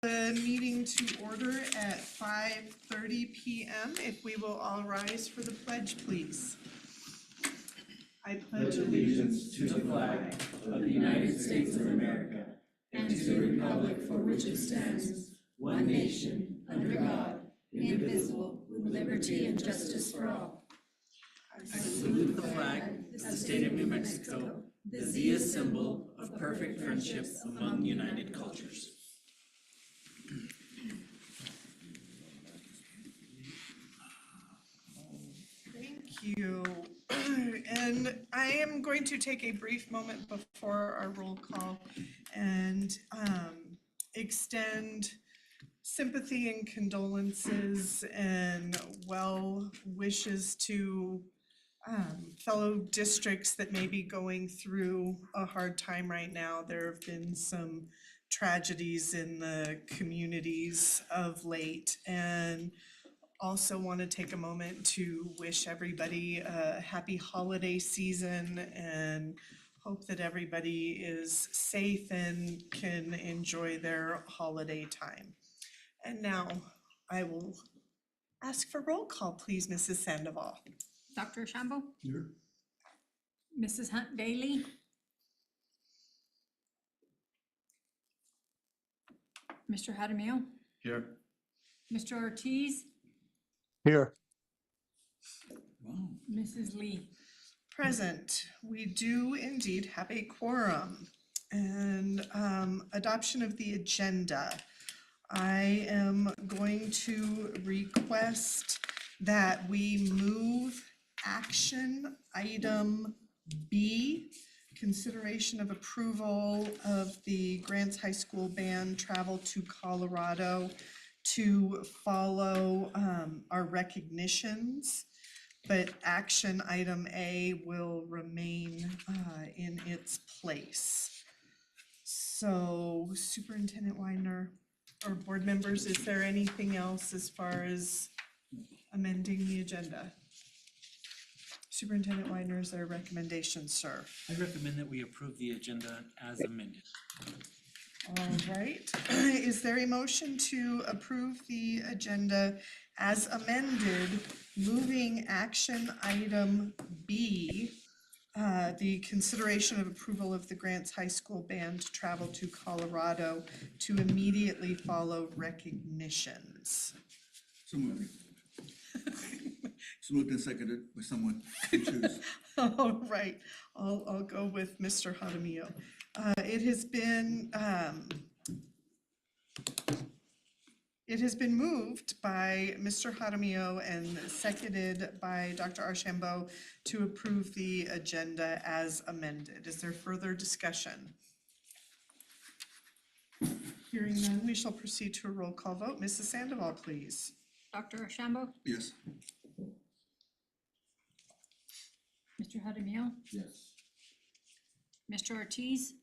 the meeting to order at 5:30 p.m. If we will all rise for the pledge, please. I pledge allegiance to the flag of the United States of America and to the republic for which it stands, one nation, under God, indivisible, with liberty and justice for all. I salute the flag of the state of New Mexico, the Z is symbol of perfect friendship among united cultures. Thank you. And I am going to take a brief moment before our roll call and extend sympathy and condolences and well wishes to fellow districts that may be going through a hard time right now. There have been some tragedies in the communities of late, and also want to take a moment to wish everybody a happy holiday season and hope that everybody is safe and can enjoy their holiday time. And now I will ask for roll call, please, Mrs. Sandoval. Dr. Shambo? Here. Mrs. Hunt Daly? Mr. Hadamio? Here. Mr. Ortiz? Here. Wow. Mrs. Lee? Present. We do indeed have a quorum. And adoption of the agenda. I am going to request that we move action item B, consideration of approval of the Grants High School band travel to Colorado, to follow our recognitions, but action item A will remain in its place. So Superintendent Weiner or board members, is there anything else as far as amending the agenda? Superintendent Weiner, is there a recommendation, sir? I recommend that we approve the agenda as amended. All right, is there a motion to approve the agenda as amended, moving action item B, the consideration of approval of the Grants High School band travel to Colorado, to immediately follow recognitions? So moved. So moved and seconded by someone. You choose. All right, I'll go with Mr. Hadamio. It has been moved by Mr. Hadamio and seconded by Dr. Archambault to approve the agenda as amended. Is there further discussion? Hearing none, we shall proceed to a roll call vote. Mrs. Sandoval, please. Dr. Shambo? Yes. Mr. Hadamio? Yes. Mr. Ortiz?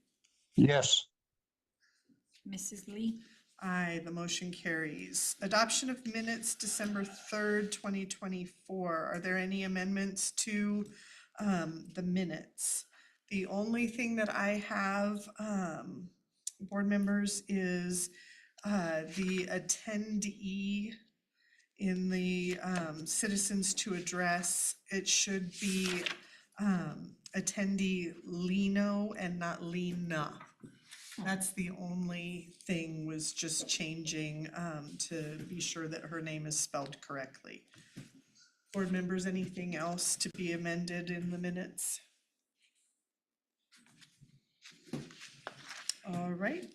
Yes. Mrs. Lee? Aye, the motion carries. Adoption of minutes, December 3rd, 2024. Are there any amendments to the minutes? The only thing that I have, board members, is the attendee in the citizens to address. It should be attendee Lino and not Lena. That's the only thing, was just changing to be sure that her name is spelled correctly. Board members, anything else to be amended in the minutes? All right.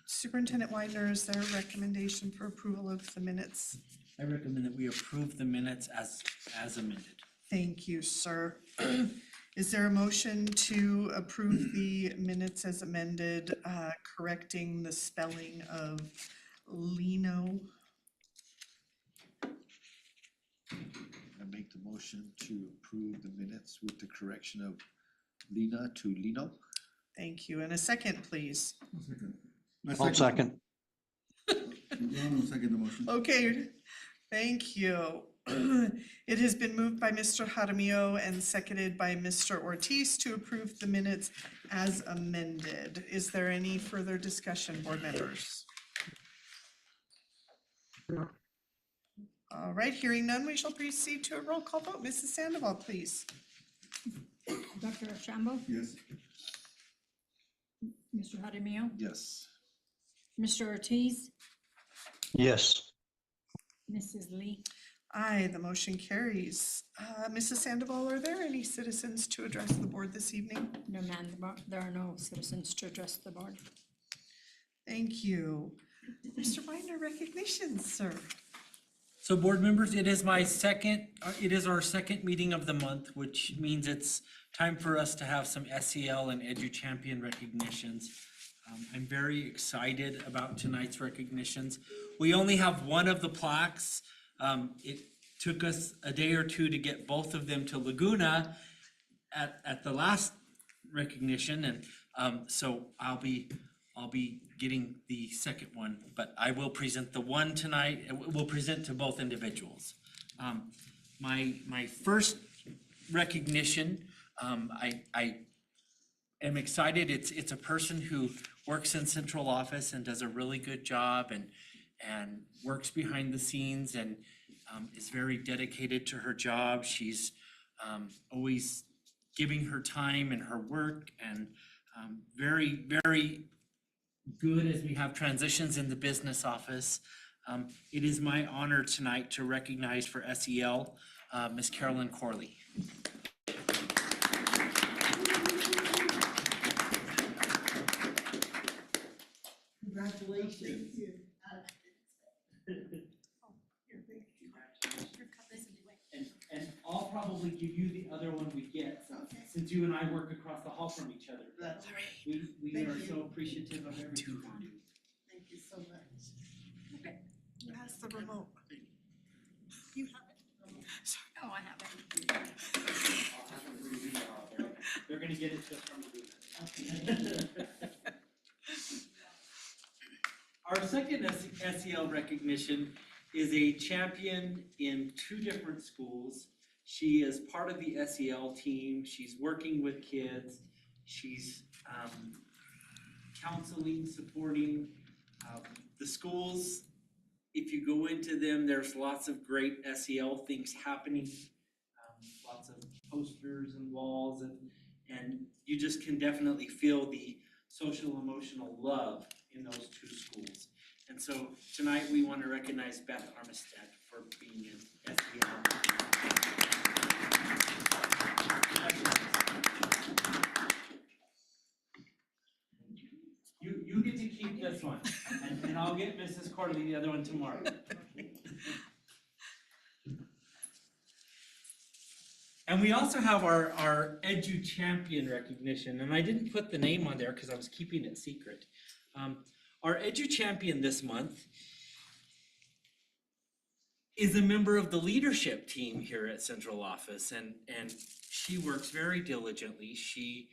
Superintendent Weiner, is there a recommendation for approval of the minutes? I recommend that we approve the minutes as amended. Thank you, sir. Is there a motion to approve the minutes as amended, correcting the spelling of Lino? I make the motion to approve the minutes with the correction of Lena to Lino. Thank you. And a second, please. I'll second. Ron will second the motion. Okay, thank you. It has been moved by Mr. Jaramillo and seconded by Mr. Ortiz to approve the minutes as amended. Is there any further discussion, board members? All right, hearing none, we shall proceed to a roll call vote. Mrs. Sandoval, please. Dr. Ashambo, Yes. Mr. Jaramillo, Yes. Mr. Ortiz, Yes. Mrs. Lee. Aye, the motion carries. Mrs. Sandoval, are there any citizens to address the board this evening? No, ma'am, there are no citizens to address the board. Thank you. Mr. Weiner, recognitions, sir. So board members, it is our second meeting of the month, which means it's time for us to have some SEL and Edu Champion recognitions. I'm very excited about tonight's recognitions. We only have one of the plaques. It took us a day or two to get both of them to Laguna at the last recognition, and so I'll be getting the second one, but I will present the one tonight. We'll present to both individuals. My first recognition, I am excited. It's a person who works in central office and does a really good job and works behind the scenes and is very dedicated to her job. She's always giving her time and her work, and very, very good as we have transitions in the business office. It is my honor tonight to recognize for SEL, Ms. Carolyn Corley. Congratulations. And I'll probably give you the other one we get, since you and I work across the hall from each other. That's We Thank are you. so appreciative of everything you do. Thank you so much. Pass the remote. You have it. Oh, I have it. They're gonna get it just from the Our second SEL recognition is a champion in 2 different schools. She is part of the SEL team. She's working with kids. She's counseling, supporting the schools. If you go into them, there's lots of great SEL things happening. Lots of posters and walls, and you just can definitely feel the social emotional love in those 2 schools. And so tonight we want to recognize Beth Armistead for being in SEL. You get to keep this one, and I'll get Mrs. Corley the other one tomorrow. And we also have our Edu Champion recognition, and I didn't put the name on there because I was keeping it secret. Our Edu Champion this month is a member of the leadership team here at Central Office, and she works very diligently. She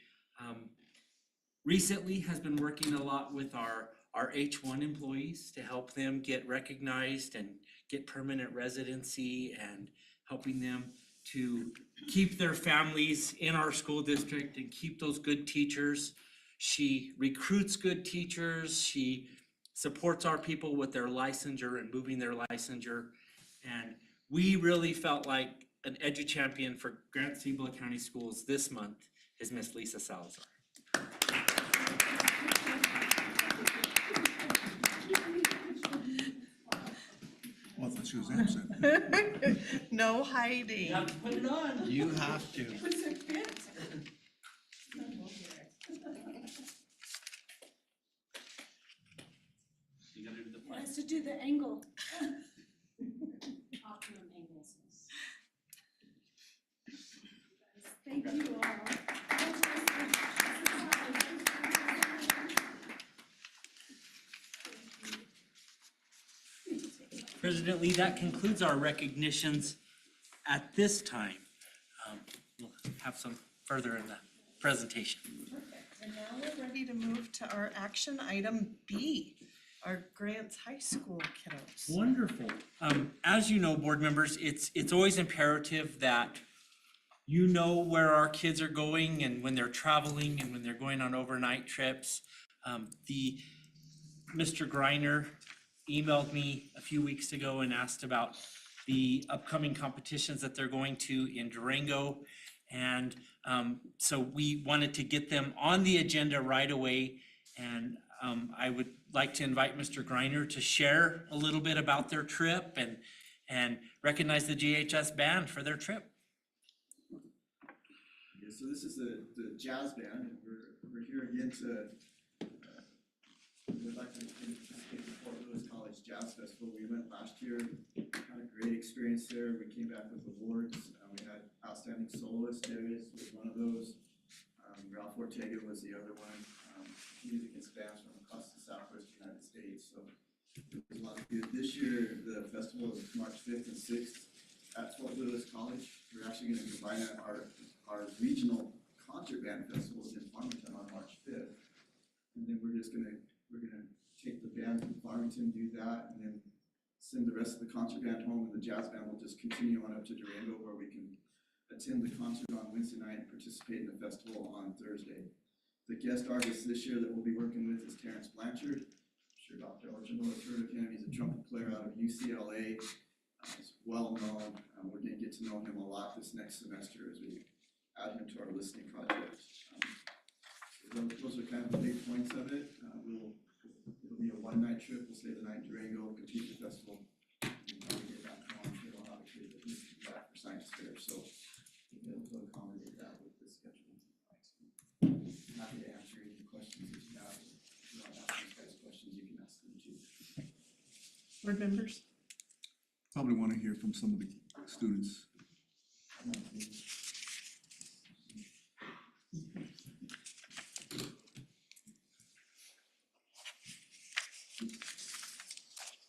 recently has been working a lot with our H1 employees to help them get recognized and get permanent residency, and helping them to keep their families in our school district and keep those good teachers. She recruits good teachers. She supports our people with their licensure and moving their licensure. And we really felt like an Edu Champion for Grant Cibola County Schools this month is Miss Lisa Salazar. Well, I thought she was absent. No hiding. You have to put it on. You have to. You gotta do the flag. Has to do the angle. Optimum angles. Thank you all. President Lee, that concludes our recognitions at this time. We'll have some further in the presentation. Perfect. And now we're ready to move to our action item B, our Grants High School kiddos. Wonderful. As you know, board members, it's always imperative that you know where our kids are going and when they're traveling and when they're going on overnight trips. Mr. Greiner emailed me a few weeks ago and asked about the upcoming competitions that they're going to in Durango. And so we wanted to get them on the agenda right away. And I would like to invite Mr. Greiner to share a little bit about their trip and recognize the GHS band for their trip. Yeah, so this is the jazz band, and we're here again to, we'd like to participate in the Fort Lewis College Jazz Festival. We went last year, had a great experience there. We came back with awards. We had outstanding soloist. Darius was one of those. Ralph Ortega was the other one. Music and bands from across the Southwest United States. So it was a lot of good. This year, the festival is March 5th and 6th at Fort Lewis College. We're actually going to combine our regional concert band festivals in Farmington on March 5th. And then we're gonna take the band from Farmington, do that, and then send the rest of the concert band home, and the jazz band will just continue on up to Durango, where we can attend the concert on Wednesday night and participate in the festival on Thursday. The guest artist this year that we'll be working with is Terrence Blanchard. I'm sure Dr. Archibald has heard of him. He's a trumpet player out of UCLA. He's well known. We're going to get to know him a lot this next semester as we add him to our listening project. Those are kind of the big points of it. It'll be a one-night trip. We'll stay the night in Durango, complete the festival, and when we get back home, we'll obviously be back for science fair. So we'll be able to accommodate that with this schedule. Happy to answer any questions that you have. If you want to ask these guys questions, you can ask them too. Board members? Probably want to hear from some of the students.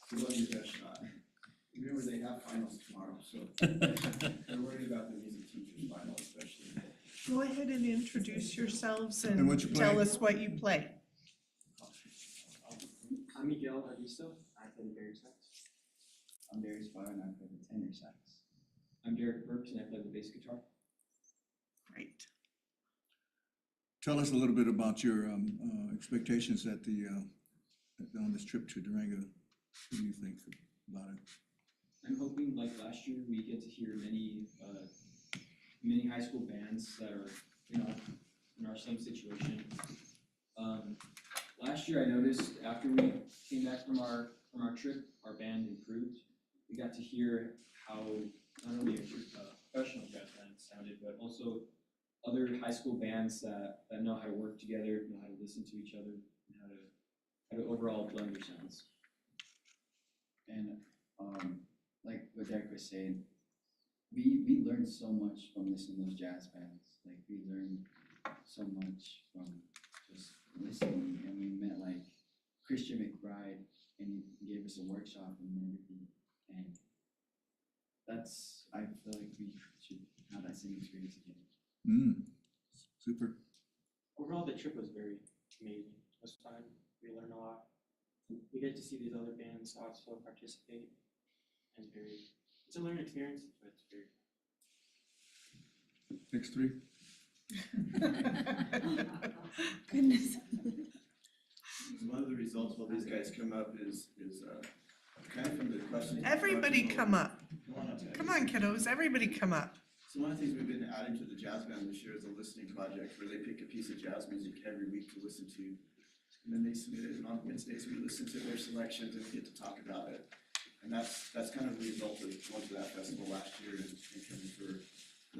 Good luck your best shot. Remember, they have finals tomorrow, so they're worried about the music teachers' final especially. Go ahead and introduce yourselves And and what you tell play? us what you play. I'm Miguel Aristo. I play the baritone sax. I'm Darius Bauer and I play the tenor sax. I'm Derek Burks and I play the bass guitar. Great. Tell us a little bit about your expectations at on this trip to Durango. What do you think about it? I'm hoping, like last year, we get to hear many high school bands that are in our same situation. Last year, I noticed after we came back from our trip, our band improved. We got to hear how not only a professional jazz band sounded, but also other high school bands that know how to work together, know how to listen to each other, and how to overall blend their sounds. And like what Derek was saying, we learned so much from listening to those jazz bands. Like we learned so much from just listening, and we met like Christian McBride, and he gave us a workshop and everything. And I feel like we should have that same experience again. Super. Overall, the trip was very amazing. It was fun. We learned a lot. We get to see these other bands also participate. It's a learning experience, but it's very Next three. Goodness. One of the results while these guys come up is kind of from the questions. Everybody come up. Come on up, guys. Come on, kiddos, everybody come up. So one of the things we've been adding to the jazz band this year is a listening project where they pick a piece of jazz music every week to listen to. And then they submit it, and on Wednesdays we listen to their selections and we get to talk about it. And that's kind of the result of going to that festival last year and coming for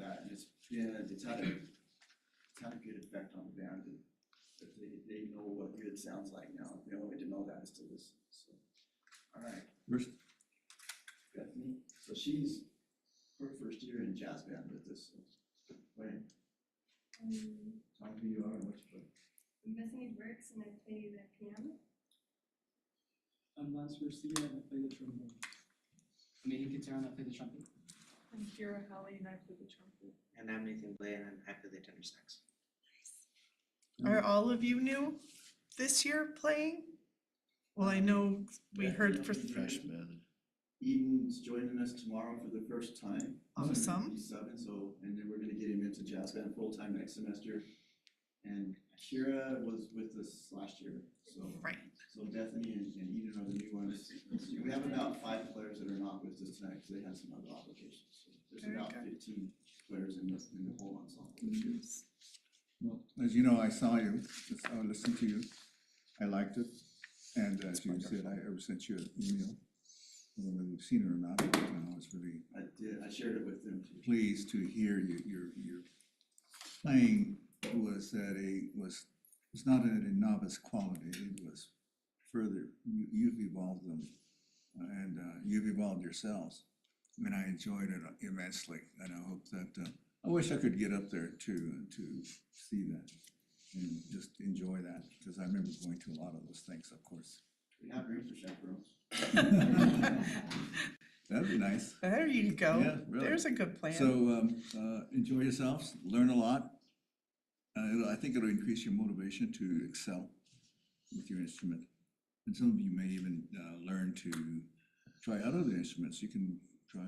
that. And it's had a good effect on the band. And they know what good sounds like now. The only way to know that is to listen. So, all right. First. Bethany. So she's her first year in jazz band with us. So, wait. Tell me who you are and what you play. I'm Bethany Brooks and I play the piano. I'm Lance Garcia and I play the trombone. I'm Nathan Quintero and I play the trumpet. I'm Kira Halley and I play the trumpet. And I'm Nathan Blay and I play the tenor sax. Are all of you new this year playing? Well, I know we heard for, Freshman. Eden's joining us tomorrow for the first time. Awesome. He's 7, so, and then we're gonna get him into jazz band full-time next semester. And Shira was with us last year, so. Right. So Bethany and Eden are the new ones. We have about 5 players that are not with us tonight, because they had some other obligations. So there's Very about good. 15 players in the whole ensemble this year. Well, as you know, I saw you, I listened to you, I liked it, and as you said, I ever sent you an email. I don't know whether you've seen it or not, but I was really I did, I shared it with them too. pleased to hear your playing was was not at a novice quality, it was further, you've evolved them, and you've evolved yourselves. I mean, I enjoyed it immensely, and I hope that, I wish I could get up there to see that and just enjoy that, because I remember going to a lot of those things, of course. We have room for chaperones. That'd be nice. There you go. Yeah, really. There's a good plan. So, enjoy yourselves, learn a lot. I think it'll increase your motivation to excel with your instrument. And some of you may even, learn to try out other instruments. You can try,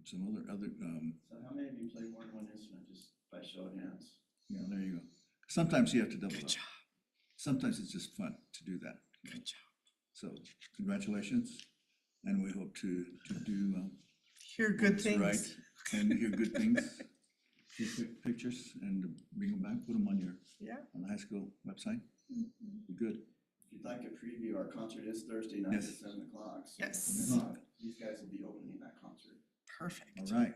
some other, So how many of you play more than one instrument, just by show of hands? yeah, there you go. Sometimes you have to double Good up. job. Sometimes it's just fun to do that. Good job. So, congratulations, and we hope to do, Hear good what's right things. and hear good things. Take pictures and bring them back, put them on Yeah. on the high school website. Be good. If you'd like a preview, our concert is Thursday night at Yes. 7 o'clock. So Yes. These guys will be opening that concert. Perfect. All right.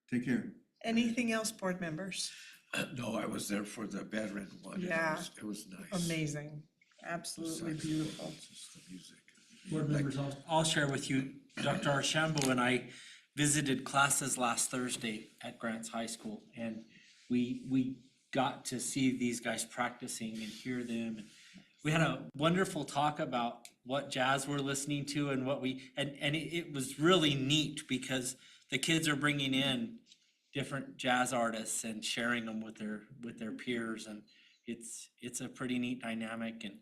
Take care. Anything else, board members? No, I was there for the veteran one. and Yeah. It was nice. Amazing. Absolutely Saxophone, beautiful. just the music. Board Like- members, I'll share with you, Dr. Archambault and I visited classes last Thursday at Grants High School, and we got to see these guys practicing and hear them. And we had a wonderful talk about what jazz we're listening to and what it was really neat because the kids are bringing in different jazz artists and sharing them with their peers, and it's a pretty neat dynamic, and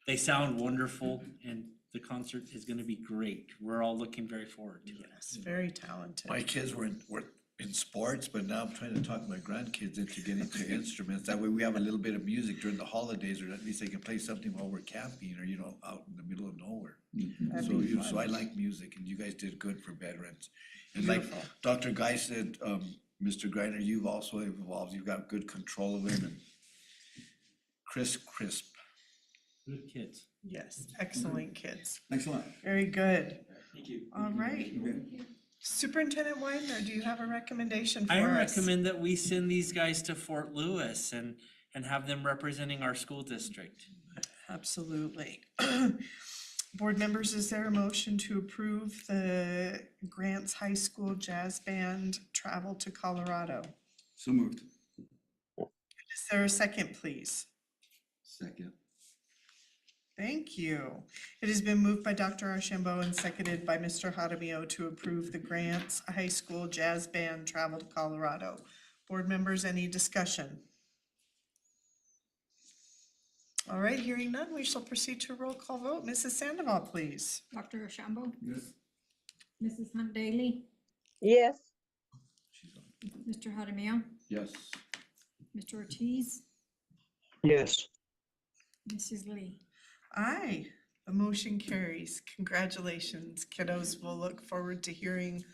they sound wonderful, and the concert is gonna be great. We're all looking very forward to it. Yes, very talented. My kids were in sports, but now I'm trying to talk my grandkids into getting into instruments. That way we have a little bit of music during the holidays, or at least they can play something while we're camping or, out in the middle of nowhere. That'd So, be so I fun. like music, and you guys did good for veterans. And like Beautiful. Dr. Guy said, Mr. Greiner, you've also evolved, you've got good control of it, and crisp. Good kids. Yes, excellent kids. Thanks a lot. Very good. Thank you. All right. Okay. Superintendent Widener, do you have a recommendation for I us? recommend that we send these guys to Fort Lewis and have them representing our school district. Absolutely. Board members, is there a motion to approve the Grants High School Jazz Band travel to Colorado? So moved. Is there a second, please? Second. Thank you. It has been moved by Dr. Archambault and seconded by Mr. Jaramillo to approve the Grants High School Jazz Band travel to Colorado. Board members, any discussion? All right, hearing none, we shall proceed to a roll call vote. Mrs. Sandoval, please. Dr. Ashambo? Yes. Mrs. Hunt Daly? Yes. Mr. Jaramillo? Yes. Mr. Ortiz? Yes. Mrs. Lee? Aye, the motion carries. Congratulations, kiddos. We'll look forward to hearing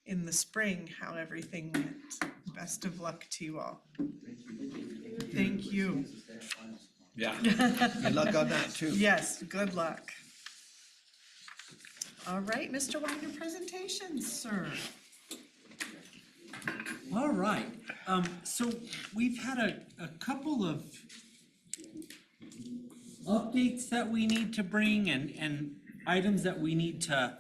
in the spring how everything went. Best of luck to you all. Thank you. Yeah, good luck on that too. Yes, good luck. All right, Mr. Wagner, presentation, sir. All right, so we've had a couple of updates that we need to bring and items that we need to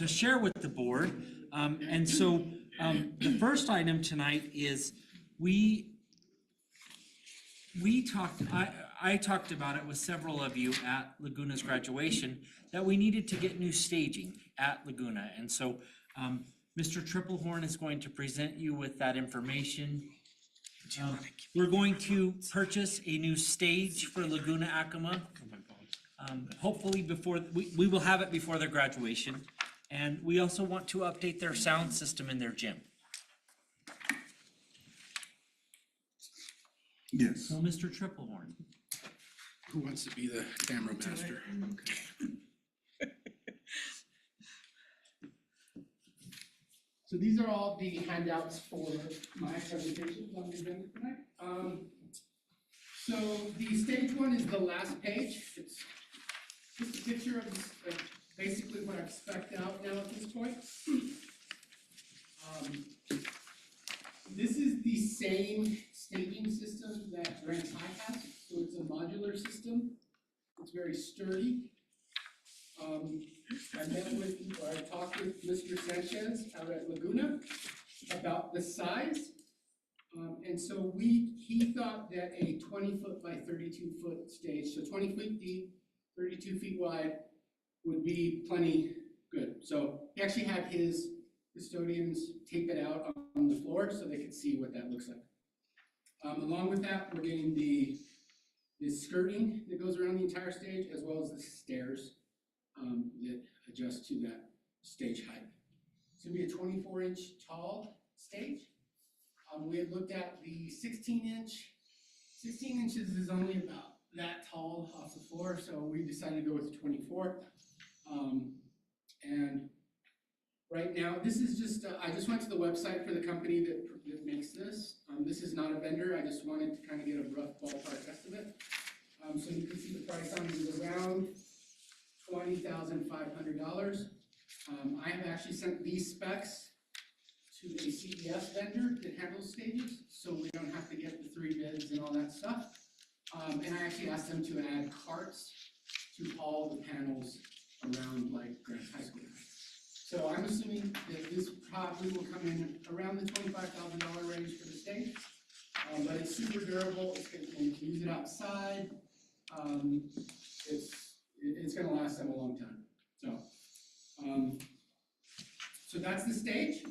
share with the board. And so, the first item tonight is I talked about it with several of you at Laguna's graduation, that we needed to get new staging at Laguna. And so, Mr. Triplehorn is going to present you with that information. We're going to purchase a new stage for Laguna Acoma. Hopefully we will have it before their graduation. And we also want to update their sound system in their gym. Yes. So Mr. Triplehorn. Who wants to be the camera master? So these are all the handouts for my presentation on the agenda tonight. So the stage one is the last page. It's just a picture of basically what I've spec'd out now at this point. This is the same staging system that Grants High has, so it's a modular system. It's very sturdy. I talked with Mr. Sanchez out at Laguna about the size. And so he thought that a 20-foot by 32-foot stage, so 20 feet deep, 32 feet wide, would be plenty good. So he actually had his custodians tape it out on the floor so they could see what that looks like. Along with that, we're getting the skirting that goes around the entire stage, as well as the stairs that adjust to that stage height. It's gonna be a 24-inch tall stage. We had looked at the 16-inch. 16 inches is only about that tall off the floor, so we decided to go with 24. And right now, this is just, I just went to the website for the company that makes this. This is not a vendor, I just wanted to kind of get a rough ballpark estimate. So you can see the price on it is around $20,500. I have actually sent these specs to a CES vendor that handles stages, so we don't have to get the 3 bids and all that stuff. And I actually asked them to add carts to haul the panels around like Grants High School. So I'm assuming that this probably will come in around the $25,000 range for the stage. But it's super durable, you can use it outside. It's gonna last them a long time. So that's the stage.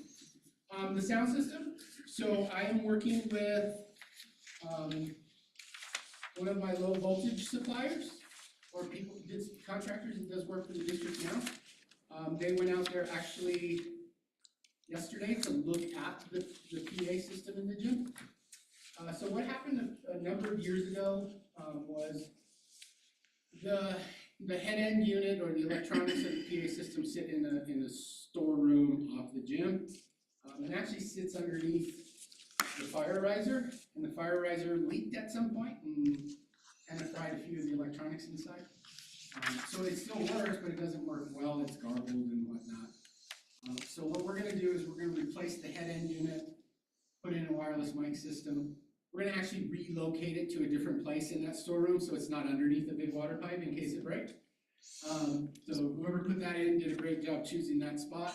The sound system. So I am working with one of my low voltage suppliers, or contractors that does work for the district now. They went out there actually yesterday to look at the PA system in the gym. So what happened a number of years ago was the head end unit or the electronics of the PA system sit in a storeroom off the gym. It actually sits underneath the fire riser, and the fire riser leaked at some point and kind of fried a few of the electronics inside. So it still works, but it doesn't work well, it's garbled and whatnot. So what we're gonna do is we're gonna replace the head end unit, put in a wireless mic system. We're gonna actually relocate it to a different place in that storeroom, so it's not underneath the big water pipe in case it breaks. So whoever put that in did a great job choosing that spot.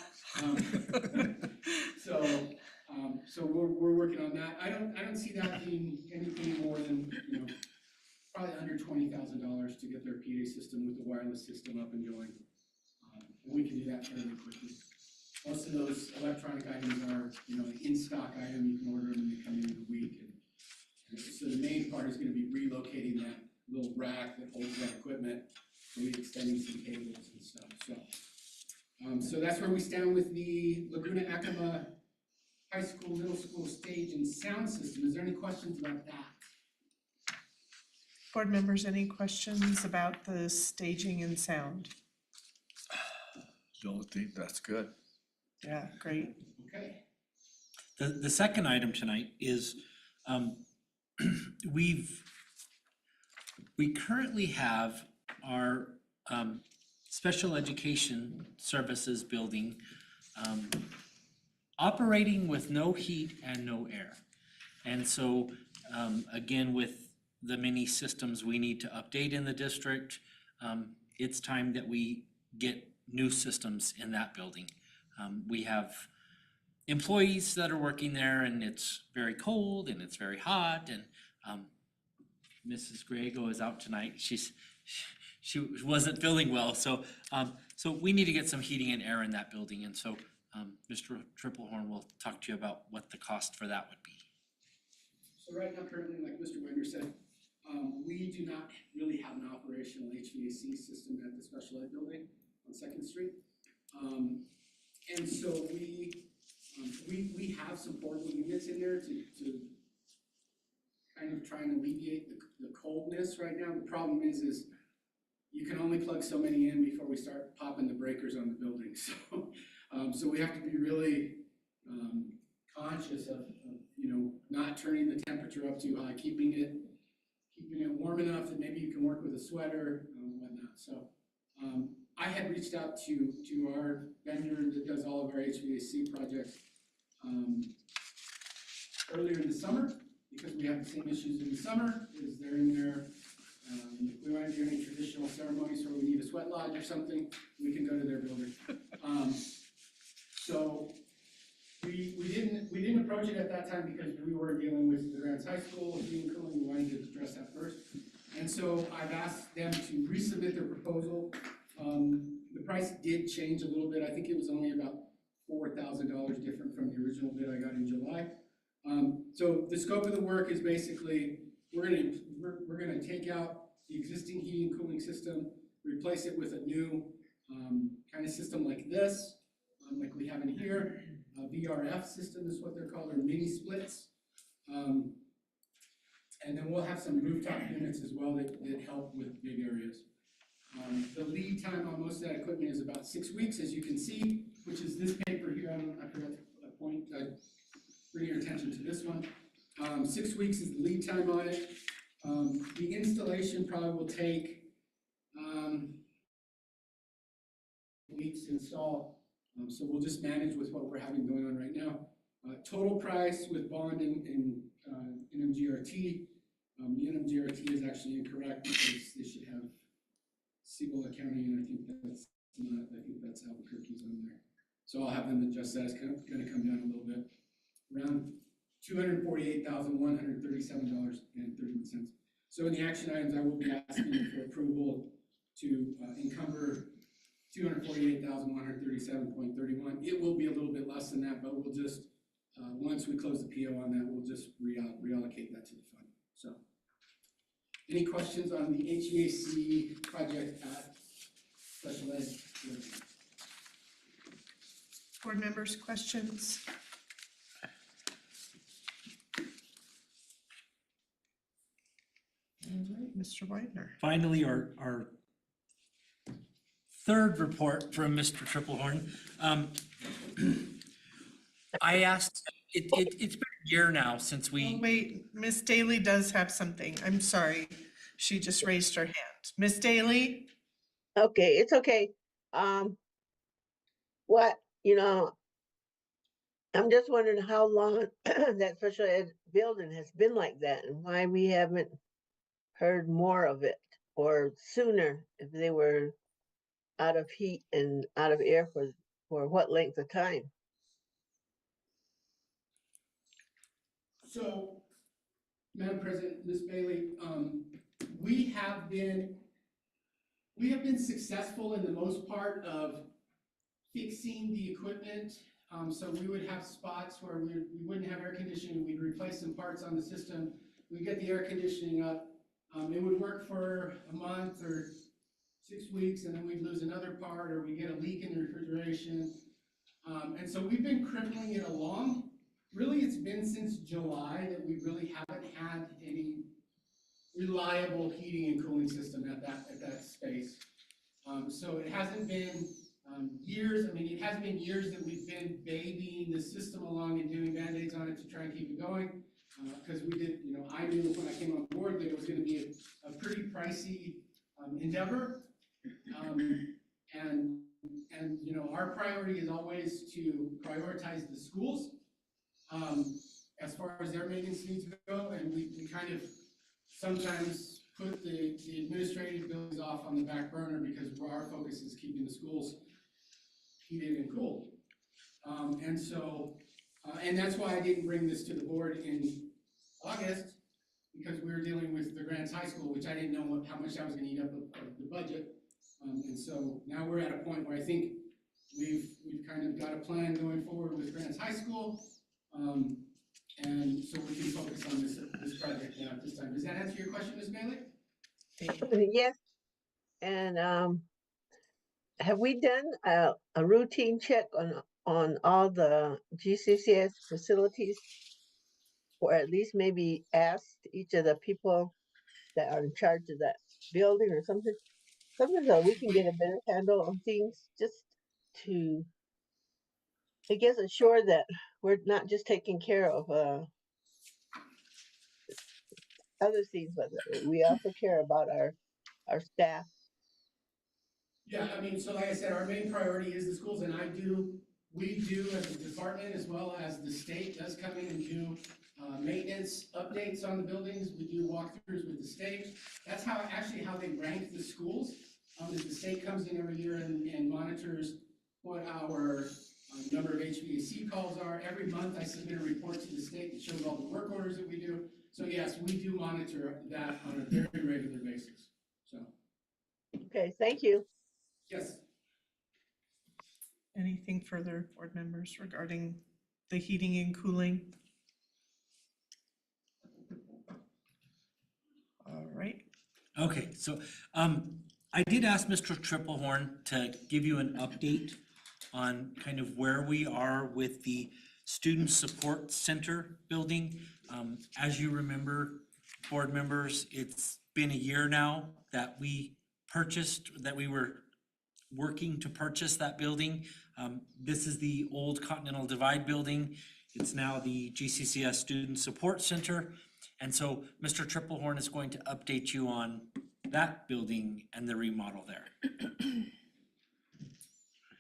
So we're working on that. I don't see that being anything more than, probably under $20,000 to get their PA system with the wireless system up and going. And we can do that fairly quickly. Most of those electronic items are, an in-stock item, you can order them and they come in a week. And so the main part is gonna be relocating that little rack that holds that equipment, maybe extending some cables and stuff, so that's where we stand with the Laguna Acoma High School, Middle School stage and sound system. Is there any questions about that? Board members, any questions about the staging and sound? Don't think that's good. Yeah, great. Okay. The second item tonight is, we currently have our special education services building operating with no heat and no air. And so, again, with the many systems we need to update in the district, it's time that we get new systems in that building. We have employees that are working there and it's very cold and it's very hot, and Mrs. Griego is out tonight. She wasn't feeling well, so we need to get some heating and air in that building, and so Mr. Triplehorn will talk to you about what the cost for that would be. So right now, currently, like Mr. Winder said, we do not really have an operational HVAC system at the special ed building on 2nd Street. And so we have some portable units in there to kind kind of trying to alleviate the coldness right now. The problem is you can only plug so many in before we start popping the breakers on the building. So we have to be really conscious of, you know, not turning the temperature up too high, keeping it warm enough that maybe you can work with a sweater and whatnot. So I had reached out to our vendor that does all of our HVAC projects earlier in the summer, because we have the same issues in the summer, is they're in there. If we want to do any traditional ceremonies where we need a sweat lodge or something, we can go to their building. So we didn't approach it at that time because we were dealing with the Grants High School, heating and cooling, we wanted to address that first. And so I've asked them to resubmit their proposal. The price did change a little bit. I think it was only about $4,000 different from the original bid I got in July. So the scope of the work is basically, we're gonna take out the existing heating and cooling system, replace it with a new kind of system like this, like we have in here. VRF system is what they're called, or mini splits. And then we'll have some rooftop units as well that help with big areas. The lead time on most of that equipment is about 6 weeks, as you can see, which is this paper here. I forgot to point, bring your attention to this one. 6 weeks is the lead time on it. The installation probably will take weeks to install. So we'll just manage with what we're having going on right now. Total price with bond and NMGRT. The NMGRT is actually incorrect because they should have Cibola County, and I think that's not, I think that's Albuquerque's on there. So I'll have them adjust that. It's gonna come down a little bit. Around $248,137.31. So in the action items, I will be asking for approval to encumber $248,137.31. It will be a little bit less than that, but we'll just, once we close the PO on that, we'll just reallocate that to the fund. So, any questions on the HVAC project at Special Ed? Board members, questions? All right, Mr. Widener. Finally, our third report from Mr. Triplehorn. I asked, it's been a year now since Oh, we, wait, Miss Daly does have something. I'm sorry. She just raised her hand. Miss Daly? Okay, it's okay. What, I'm just wondering how long that special ed building has been like that and why we haven't heard more of it, or sooner, if they were out of heat and out of air for what length of time? So, Madam President, Ms. Bailey, we have been successful in the most part of fixing the equipment. So we would have spots where we wouldn't have air conditioning, we'd replace some parts on the system, we'd get the air conditioning up. It would work for a month or 6 weeks, and then we'd lose another part, or we get a leak in the refrigeration. And so we've been crippling it along. Really, it's been since July that we really haven't had any reliable heating and cooling system at that space. So it hasn't been years. I mean, it has been years that we've been babying the system along and doing Band-Aids on it to try and keep it going. Because we did, I knew when I came on board that it was going to be a pretty pricey endeavor. And our priority is always to prioritize the schools as far as their maintenance needs go, and we kind of sometimes put the administrative bills off on the back burner because our focus is keeping the schools heated and cooled. And so, and that's why I didn't bring this to the board in August, because we were dealing with the Grants High School, which I didn't know how much I was gonna eat up of the budget. And so now we're at a point where I think we've kind of got a plan going forward with Grants High School. And so we can focus on this project now at this time. Does that answer your question, Ms. Bailey? Yes, and have we done a routine check on all the GCCS facilities? Or at least maybe asked to each of the people that are in charge of that building or something? Something so we can get a better handle on things, just to, I guess, assure that we're not just taking care of other things, but that we also care about our staff. Yeah, I mean, so like I said, our main priority is the schools, and we do as a department, as well as the state does come in and do maintenance updates on the buildings. We do walkthroughs with the state. That's actually how they rank the schools. Is the state comes in every year and monitors what our number of HVAC calls are. Every month I submit a report to the state that shows all the work orders that we do. So yes, we do monitor that on a very regular basis, so. Okay, thank you. Yes. Anything further, board members, regarding the heating and cooling? All right, Okay, so, I did ask Mr. Triplehorn to give you an update on kind of where we are with the Student Support Center building. As you remember, board members, it's been a year now that we were working to purchase that building. This is the old Continental Divide building. It's now the GCCS Student Support Center. And so Mr. Triplehorn is going to update you on that building and the remodel there.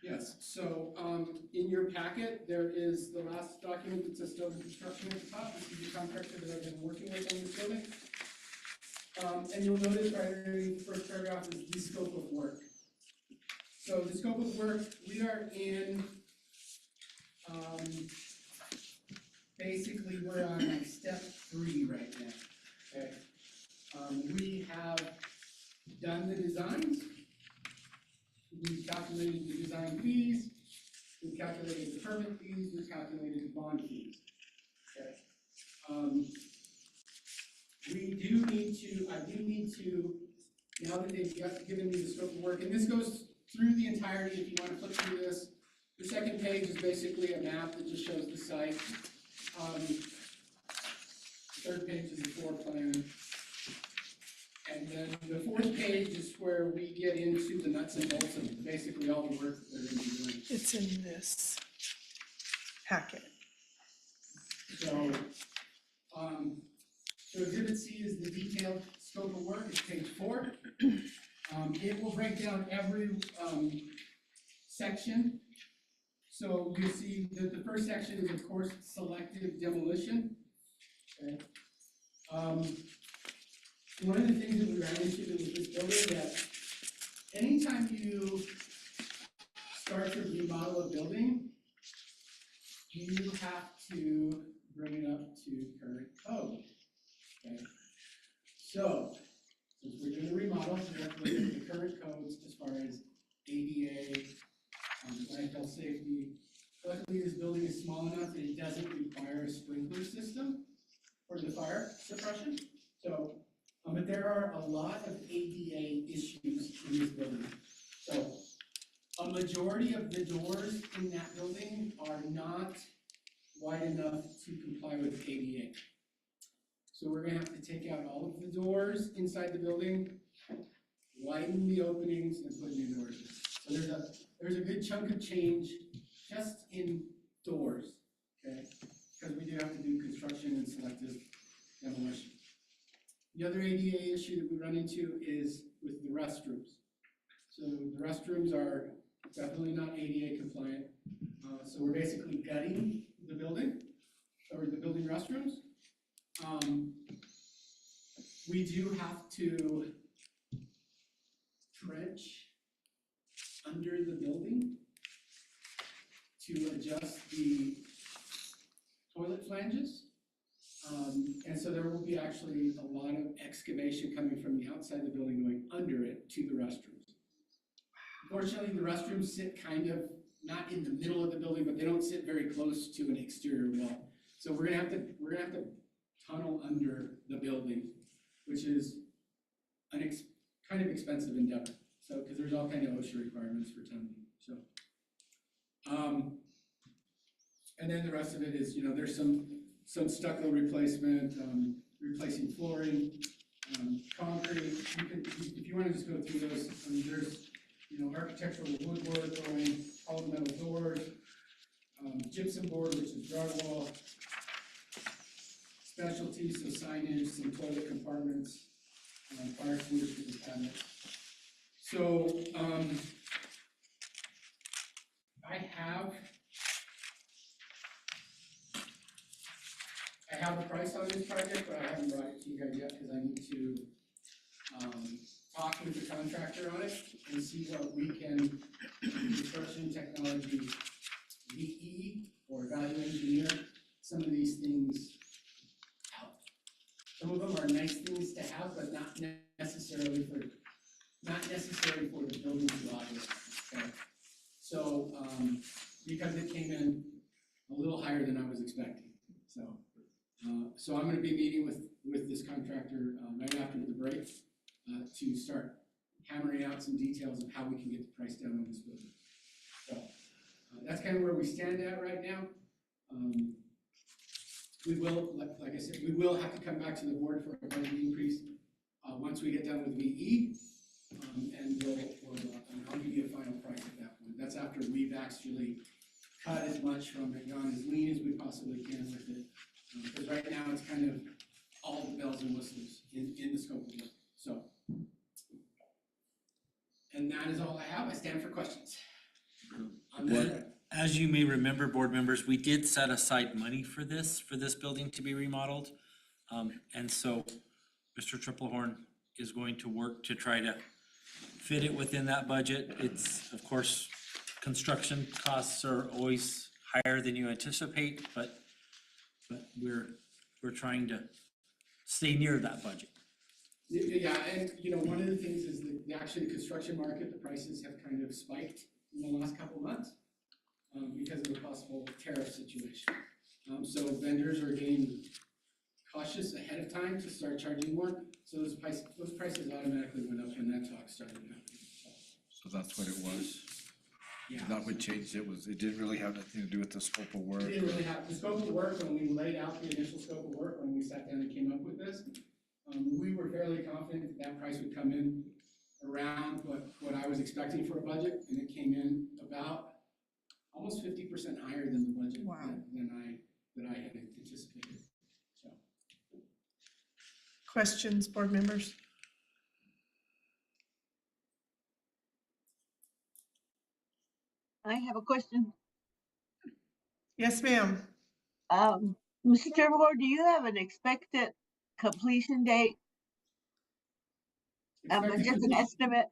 Yes, so, in your packet, there is the last document that says Stover Construction at the top. This is the contractor that I've been working with on this building. And you'll notice right underneath the first paragraph is the scope of work. So the scope of work, we are in, basically, we're on like step 3 right now, okay? We have done the designs. We've calculated the design fees, we've calculated the permit fees, we've calculated the bond fees. Okay. I do need to, now that they've given me the scope of work, and this goes through the entirety, if you wanna flip through this. The second page is basically a map that just shows the site. Third page is the floor plan. And then the fourth page is where we get into the nuts and bolts of basically all the work that they're gonna be doing. it's in this packet. So, so exhibit C is the detailed scope of work, it's page 4. It will break down every, section. So you see that the first section is, of course, selective demolition. Okay. One of the things that we ran into with this building, that anytime you start to remodel a building, you have to bring it up to current code. Okay. So, since we're doing a remodel, we have to look at the current codes as far as ADA, landfill safety. Luckily, this building is small enough that it doesn't require a sprinkler system for the fire suppression. So, but there are a lot of ADA issues in this building. So, a majority of the doors in that building are not wide enough to comply with ADA. So we're gonna have to take out all of the doors inside the building, widen the openings, and put new doors in. So there's a good chunk of change just in doors, okay? Because we do have to do construction and selective demolition. The other ADA issue that we run into is with the restrooms. So the restrooms are definitely not ADA compliant. So we're basically gutting the building, or the building restrooms. We do have to trench under the building to adjust the toilet flanges. And so there will be actually a lot of excavation coming from the outside of the building going under it to the restrooms. Unfortunately, the restrooms sit kind of not in the middle of the building, but they don't sit very close to an exterior wall. So we're gonna have to tunnel under the building, which is kind of expensive endeavor. So, because there's all kind of OSHA requirements for tunneling. So, and then the rest of it is, there's some stucco replacement, replacing flooring, concrete. You can, if you wanna just go through those, there's, architectural woodwork going, all the metal doors, gypsum board, which is drywall, specialties, so signage, some toilet compartments, fire extinguishers and cabinets. So, I have a price on this project, but I haven't brought it to you guys yet, because I need to, talk with the contractor on it and see what we can, construction technology, VE, or value engineer, some of these things out. Some of them are nice things to have, but not necessarily for the building to operate, okay? So, because it came in a little higher than I was expecting, so. So I'm gonna be meeting with this contractor, right after the break, to start hammering out some details of how we can get the price down on this building. So, that's kind of where we stand at right now. We will, like I said, we will have to come back to the board for a budget increase, once we get done with VE. And I'll give you a final price at that point. That's after we've actually cut as much from it, gone as lean as we possibly can with it. Because right now it's kind of all the bells and whistles in the scope of work, so. And that is all I have. I stand for questions. As you may remember, board members, we did set aside money for this building to be remodeled. And so Mr. Triplehorn is going to work to try to fit it within that budget. It's, of course, construction costs are always higher than you anticipate, but we're trying to stay near that budget. Yeah, and one of the things is that actually the construction market, the prices have kind of spiked in the last couple of months, because of the possible tariff situation. So vendors are getting cautious ahead of time to start charging more, so those prices automatically went up when that talk started happening. So that's what it was. Yeah. Not what changed it was, it didn't really have anything to do with the scope of work. It didn't really have, the scope of work, when we laid out the initial scope of work, when we sat down and came up with this, we were fairly confident that price would come in around what I was expecting for a budget, and it came in about almost 50% higher than the budget that I had anticipated, so. Questions, board members? I have a question. Yes, ma'am. Mr. Trevor, do you have an expected completion date? Expected Just an completion. estimate?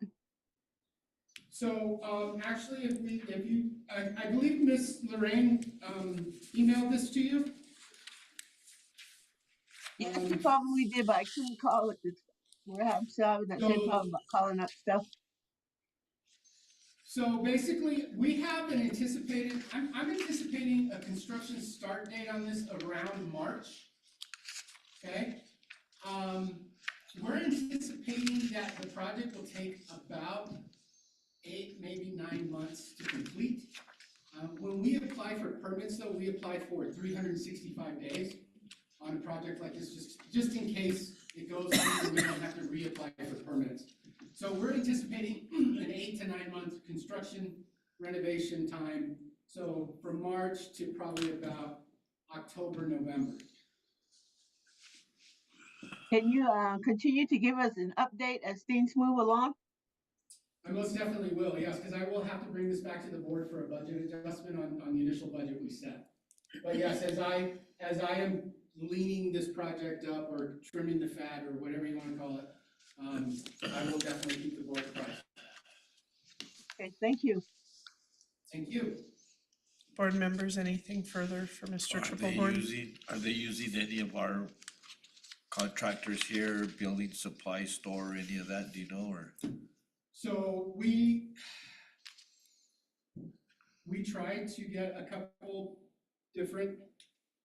So, actually, I believe Miss Lorraine, emailed this to you. Yes, you probably did, but I couldn't call it. We're having that same problem about calling up stuff. So basically, we have an anticipated, I'm anticipating a construction start date on this around March. Okay? We're anticipating that the project will take about 8, maybe 9 months to complete. When we apply for permits though, we apply for 365 days on a project like this, just in case it goes on, we don't have to reapply for permits. So we're anticipating an 8 to 9 month construction renovation time. So from March to probably about October, November. Can you continue to give us an update as things move along? I most definitely will, yes, because I will have to bring this back to the board for a budget adjustment on the initial budget we set. But yes, as I am leaning this project up or trimming the fat or whatever you want to call it, I will definitely keep the board apprised. Okay, thank you. Thank you. Board members, anything further for Mr. Triplehorn? Are they using any of our contractors here, building supply store, any of that, do you know, or? So we tried to get a couple different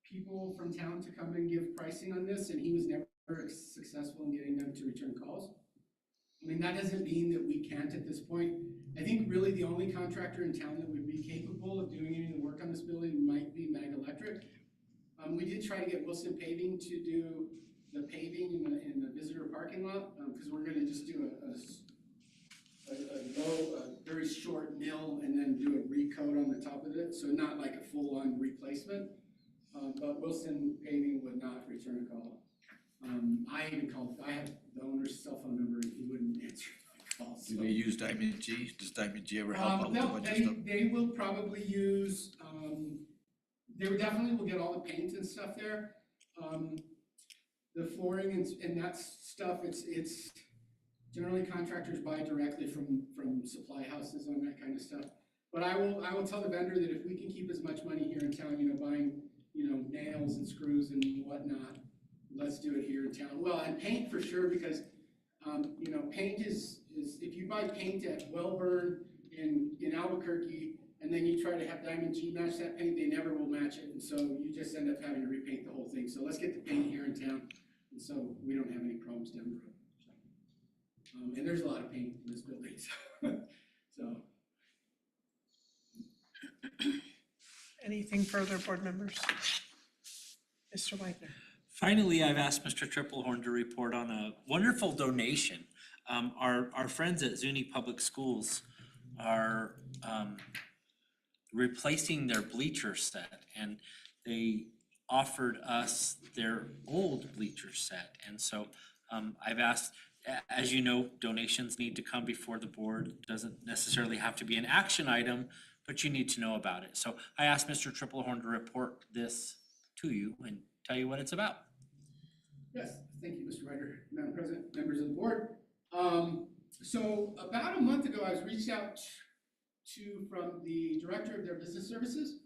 people from town to come and give pricing on this, and he was never successful in getting them to return calls. I mean, that doesn't mean that we can't at this point. I think really the only contractor in town that would be capable of doing any of the work on this building might be Mag Electric. We did try to get Wilson Paving to do the paving in the visitor parking lot, cause we're gonna just do a very short mill and then do a recoat on the top of it, so not like a full-on replacement. But Wilson Paving would not return a call. I even called, I have the owner's cell phone number and he wouldn't answer my calls, Do so. they use Diamond G? Does Diamond G ever help out with a bunch of stuff? They will probably use, they would definitely will get all the paint and stuff there. The flooring and that stuff, it's generally contractors buy directly from supply houses on that kind of stuff. But I will tell the vendor that if we can keep as much money here in town, buying, nails and screws and whatnot, let's do it here in town. Well, and paint for sure, because, paint is, if you buy paint at Wellburn in Albuquerque, and then you try to have Diamond G match that paint, they never will match it, and so you just end up having to repaint the whole thing. So let's get the paint here in town, and so we don't have any problems down the road. So, and there's a lot of paint in this building, so. Anything further, board members? Mr. Wagner. Finally, I've asked Mr. Triplehorn to report on a wonderful donation. Our friends at Zuni Public Schools are replacing their bleacher set, and they offered us their old bleacher set. And so I've asked, as you know, donations need to come before the board. It doesn't necessarily have to be an action item, but you need to know about it. So I asked Mr. Triplehorn to report this to you and tell you what it's about. Yes, thank you, Mr. Ryder, Madam President, members of the board. So about a month ago, I was reached out from the director of their business services.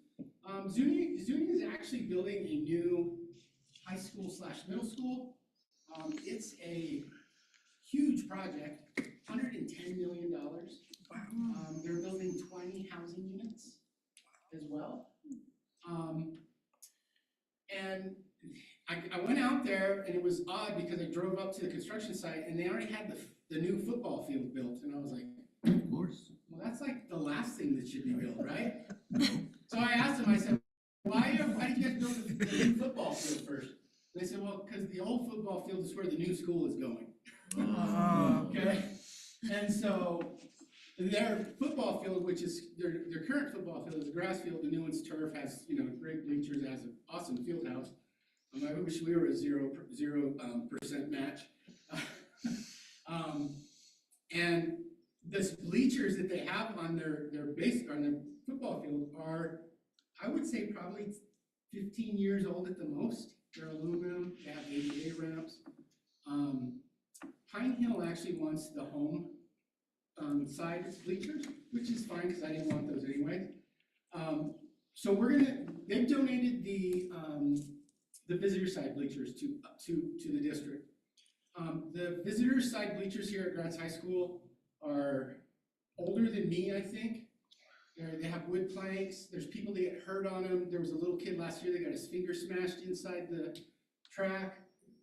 Zuni is actually building a new high school / middle school. It's a huge project, $110 million. Wow. They're building 20 housing units as well. And I went out there and it was odd because I drove up to the construction site and they already had the new football field built. And I was like, Of course. well, that's like the last thing that should be built, right? So I asked them, I said, why did you guys build the new football field first? And they said, well, because the old football field is where the new school is going. Okay? And so their football field, which is their current football field, is a grass field. The new one's turf, has great bleachers, has an awesome field house. I wish we were a 0% match. And the bleachers that they have on their football field are, I would say, probably 15 years old at the most. They're aluminum. They have ADA ramps. Pine Hill actually wants the home side bleachers, which is fine because I didn't want those anyway. So they've donated the visitor side bleachers to the district. The visitor side bleachers here at Grants High School are older than me, I think. They have wood planks. There's people that get hurt on them. There was a little kid last year that got his finger smashed inside the track.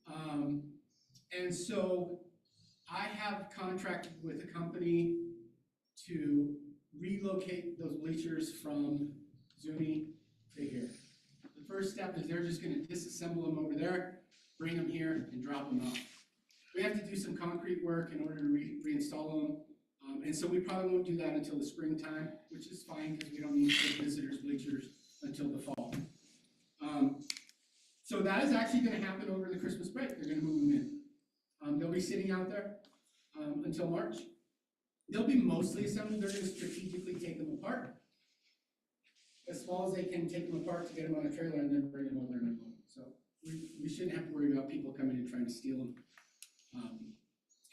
And so I have contracted with a company to relocate those bleachers from Zuni to here. The first step is they're just gonna disassemble them over there, bring them here and drop them off. We have to do some concrete work in order to reinstall them. And so we probably won't do that until the springtime, which is fine because we don't need the visitors bleachers until the fall. So that is actually gonna happen over the Christmas break. They're gonna move them in. They'll be sitting out there until March. They'll be mostly assembled. They're gonna strategically take them apart. As small as they can take them apart to get them on a trailer and then bring them over and unload. So we shouldn't have to worry about people coming and trying to steal them.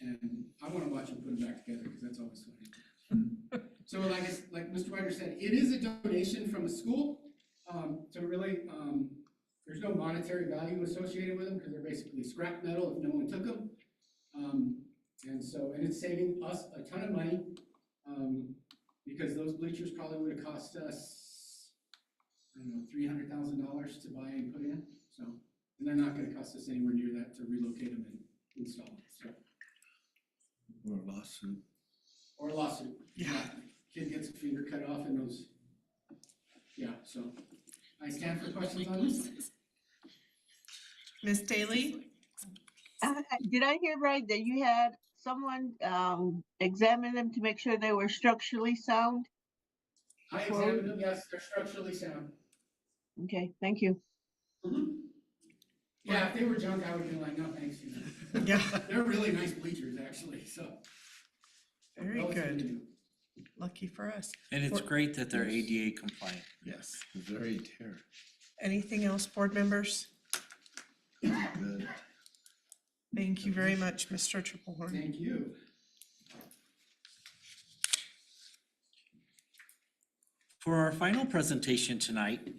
And I wanna watch them put them back together because that's always funny. So like Mr. Ryder said, it is a donation from the school. So really, there's no monetary value associated with them because they're basically scrap metal if no one took them. And it's saving us a ton of money because those bleachers probably would have cost us, I don't know, $300,000 to buy and put in. So, and they're not going to cost us anywhere near that to relocate them and install them. So. Or a lawsuit. Or a lawsuit. Yeah. Kid gets a finger cut off and those. Yeah. So, I stand for questions on this. Ms. Daly? Did I hear right that you had someone examine them to make sure they were structurally sound? I Before we- examined them, yes, they're structurally sound. Okay, thank you. Yeah, if they were junk, I would be like, no, thanks, you know. Yeah, They're really nice bleachers, actually, so. very relatively good. new. Lucky for us. And it's Or- great that they're ADA compliant. Yes. Very terrible. Anything else, board members? Good. Thank you very much, Mr. Triplehorn. Thank you. For our final presentation tonight,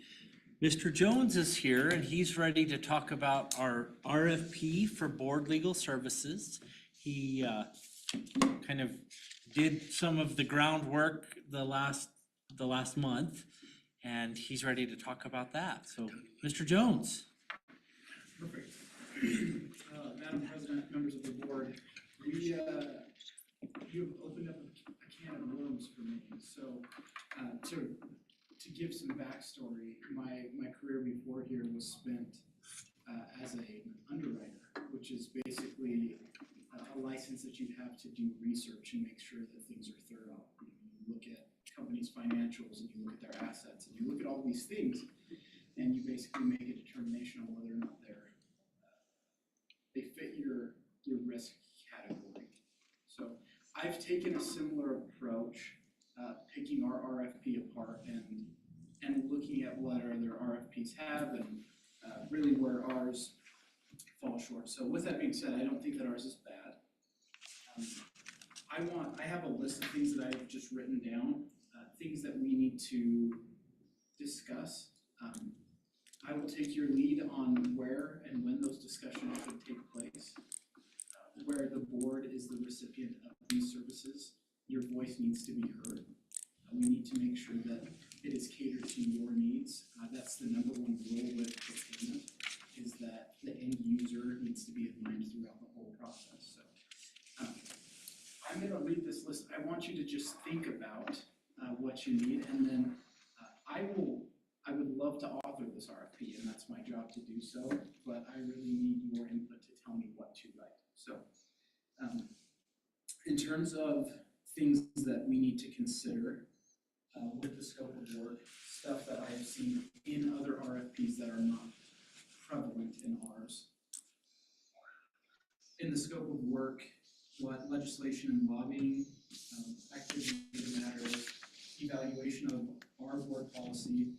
Mr. Jones is here and he's ready to talk about our RFP for board legal services. He kind of did some of the groundwork the last month, and he's ready to talk about that. So, Mr. Jones. Perfect. Madam President, members of the board, you've opened up a can of worms for me. So, to give some backstory, my career before here was spent as an underwriter, which is basically a license that you have to do research and make sure that things are thorough. You look at companies' financials and you look at their assets and you look at all these things and you basically make a determination on whether or not they fit your risk category. So I've taken a similar approach, picking our RFP apart and looking at what other RFPs have and really where ours fall short. So with that being said, I don't think that ours is bad. I have a list of things that I've just written down, things that we need to discuss. I will take your lead on where and when those discussions should take place. Where the board is the recipient of these services, your voice needs to be heard. We need to make sure that it is catered to your needs. That's the number one rule with procurement, is that the end user needs to be in mind throughout the whole process. So I'm gonna read this list. I want you to just think about what you need, and then I would love to author this RFP, and that's my job to do so, but I really need your input to tell me what to write. So in terms of things that we need to consider with the scope of work, stuff that I have seen in other RFPs that are not prevalent in ours. In the scope of work, what legislation and lobbying, activity that matters, evaluation of our board policy,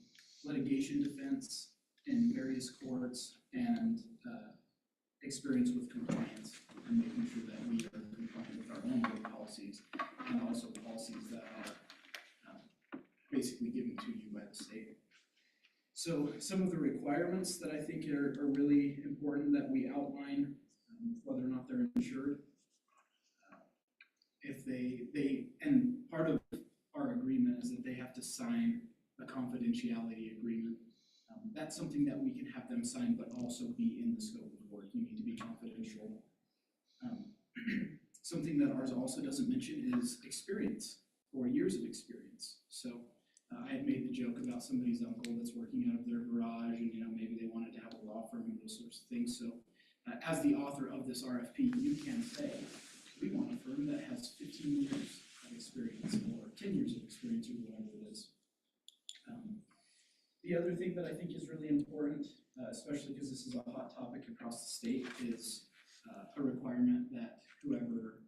litigation defense in various courts, and experience with compliance and making sure that we are compliant with our own board policies and also policies that are basically given to you by the state. So some of the requirements that I think are really important that we outline, whether or not they're insured. If and part of our agreement is that they have to sign a confidentiality agreement. That's something that we can have them sign, but also be in the scope of work. You need to be confidential. Something that ours also doesn't mention is experience or years of experience. So I had made the joke about somebody's uncle that's working out of their garage and, maybe they wanted to have a law firm and those sorts of things. So as the author of this RFP, you can say, we want a firm that has 15 years of experience or 10 years of experience or whatever it is. The other thing that I think is really important, especially because this is a hot topic across the state, is a requirement that whoever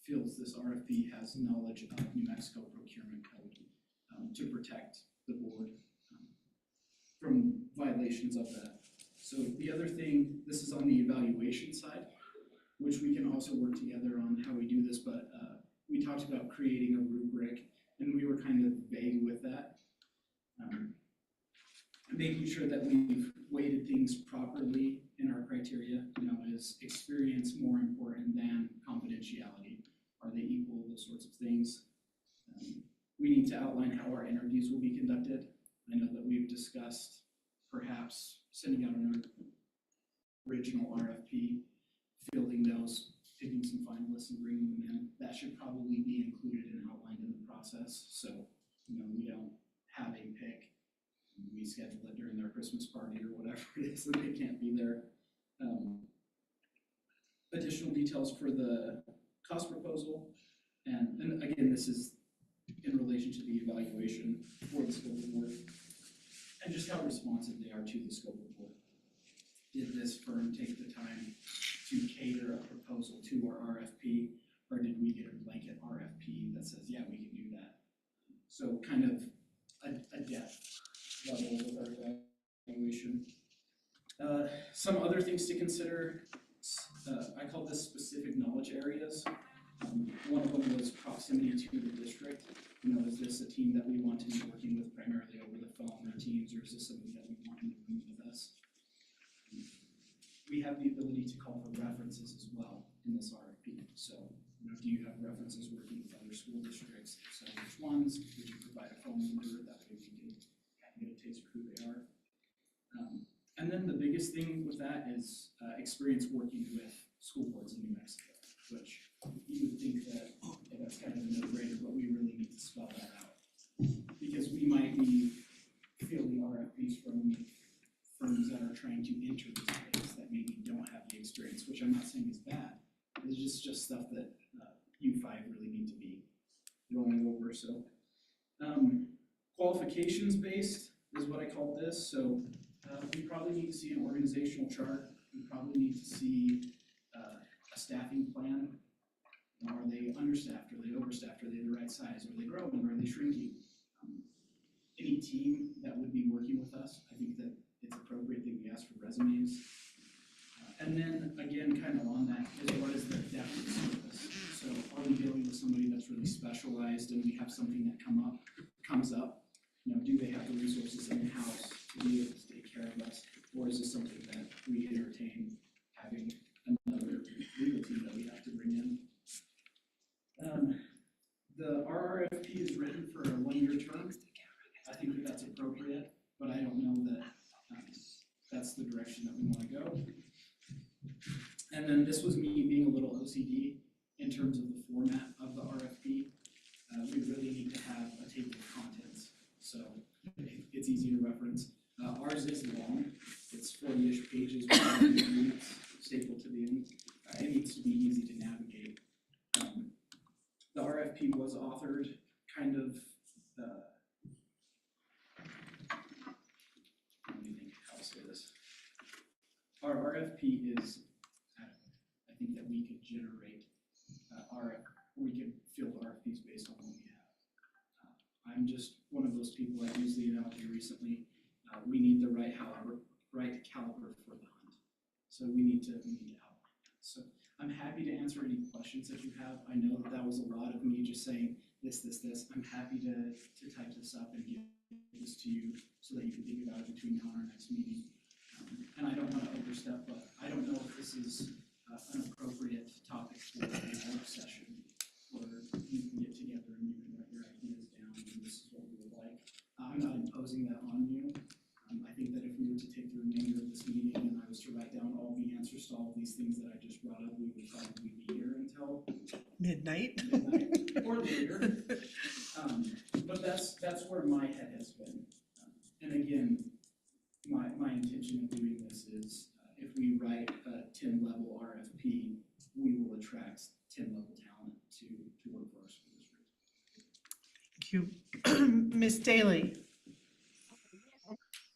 fills this RFP has knowledge of New Mexico procurement code to protect the board from violations of that. So the other thing, this is on the evaluation side, which we can also work together on how we do this, but we talked about creating a rubric, and we were kind of vague with that. Making sure that we've weighted things properly in our criteria, is experience more important than confidentiality? Are they equal, those sorts of things? We need to outline how our interviews will be conducted. I know that we've discussed perhaps sending out an original RFP, fielding those, picking some finalists and bringing them in. That should probably be included and outlined in the process. So, we don't have a pick. We schedule it during their Christmas party or whatever it is, and they can't be there. additional details for the cost proposal. And again, this is in relation to the evaluation for the scope of work and just how responsive they are to the scope of work. Did this firm take the time to cater a proposal to our RFP, or did we get a blanket RFP that says, yeah, we can do that? So kind of a depth level with our evaluation. Some other things to consider, I call this specific knowledge areas. One of them was proximity to the district. You know, is this a team that we want to be working with primarily over the phone or Teams, or is this somebody that we want in the room with us? We have the ability to call for references as well in this RFP. So, you know, do you have references working with other school districts? If so, which ones? Would you provide a phone number? That way we can kind of get a taste for who they are. And then the biggest thing with that is experience working with school boards in New Mexico, which you would think that that's kind of a no-brainer, but we really need to spell that out. Because we might be fielding RFPs from firms that are trying to enter the space that maybe don't have the experience, which I'm not saying is bad. It's just stuff that U5 really need to be going over. So qualifications based is what I call this. So we probably need to see an organizational chart. We probably need to see a staffing plan. Are they understaffed? Are they overstaffed? Are they the right size? Are they growing? Are they shrinking? Any team that would be working with us, I think that it's appropriate that we ask for resumes. And then again, kind of on that, is what is the depth of service? So are we dealing with somebody that's really specialized and we have something that comes up? You know, do they have the resources in-house to be able to take care of us? Or is this something that we entertain having another legal team that we have to bring in? Our RFP is written for a 1-year term. I think that that's appropriate, but I don't know that that's the direction that we want to go. And then this was me being a little OCD in terms of the format of the RFP. We really need to have a table of contents, so it's easy to reference. Ours is long. It's 40-ish pages with units stapled to the end. It needs to be easy to navigate. The RFP was authored kind of, let me think how to say this. Our RFP is adequate. I think that we could generate we could field RFPs based on what we have. I'm just one of those people that used the analogy recently. We need the right caliber for the hunt. So we need to outline that. So I'm happy to answer any questions that you have. I know that was a lot of me just saying this. I'm happy to type this up and give this to you so that you can think about it between now and our next meeting. And I don't want to overstep, but I don't know if this is an appropriate topic for a work session where you can get together and you can write your ideas down and this is what we would like. I'm not imposing that on you. I think that if we were to take the remainder of this meeting and I was to write down all the answers to all of these things that I just brought up, we would probably be here until Midnight. Or later. But that's where my head has been. And again, my intention of doing this is if we write a 10-level RFP, we will attract 10-level talent to work for our school district. Thank you. Ms. Daly.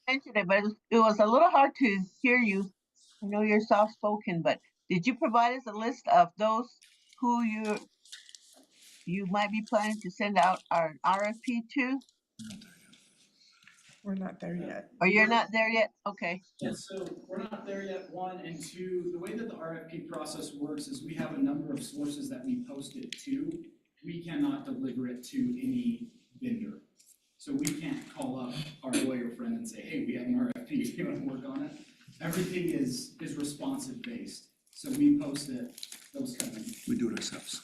Mentioned it, but it was a little hard to hear you. I know you're soft-spoken, but did you provide us a list of those who you might be planning to send out our RFP to? We're not there yet. Or you're not there yet? Okay. Yeah, so we're not there yet, 1, and 2, the way that the RFP process works is we have a number of sources that we post it to. We cannot deliver it to any vendor. So we can't call up our lawyer friend and say, hey, we have an RFP, do you want to work on it? Everything is responsive based. So we post it, those kind of. We do it ourselves.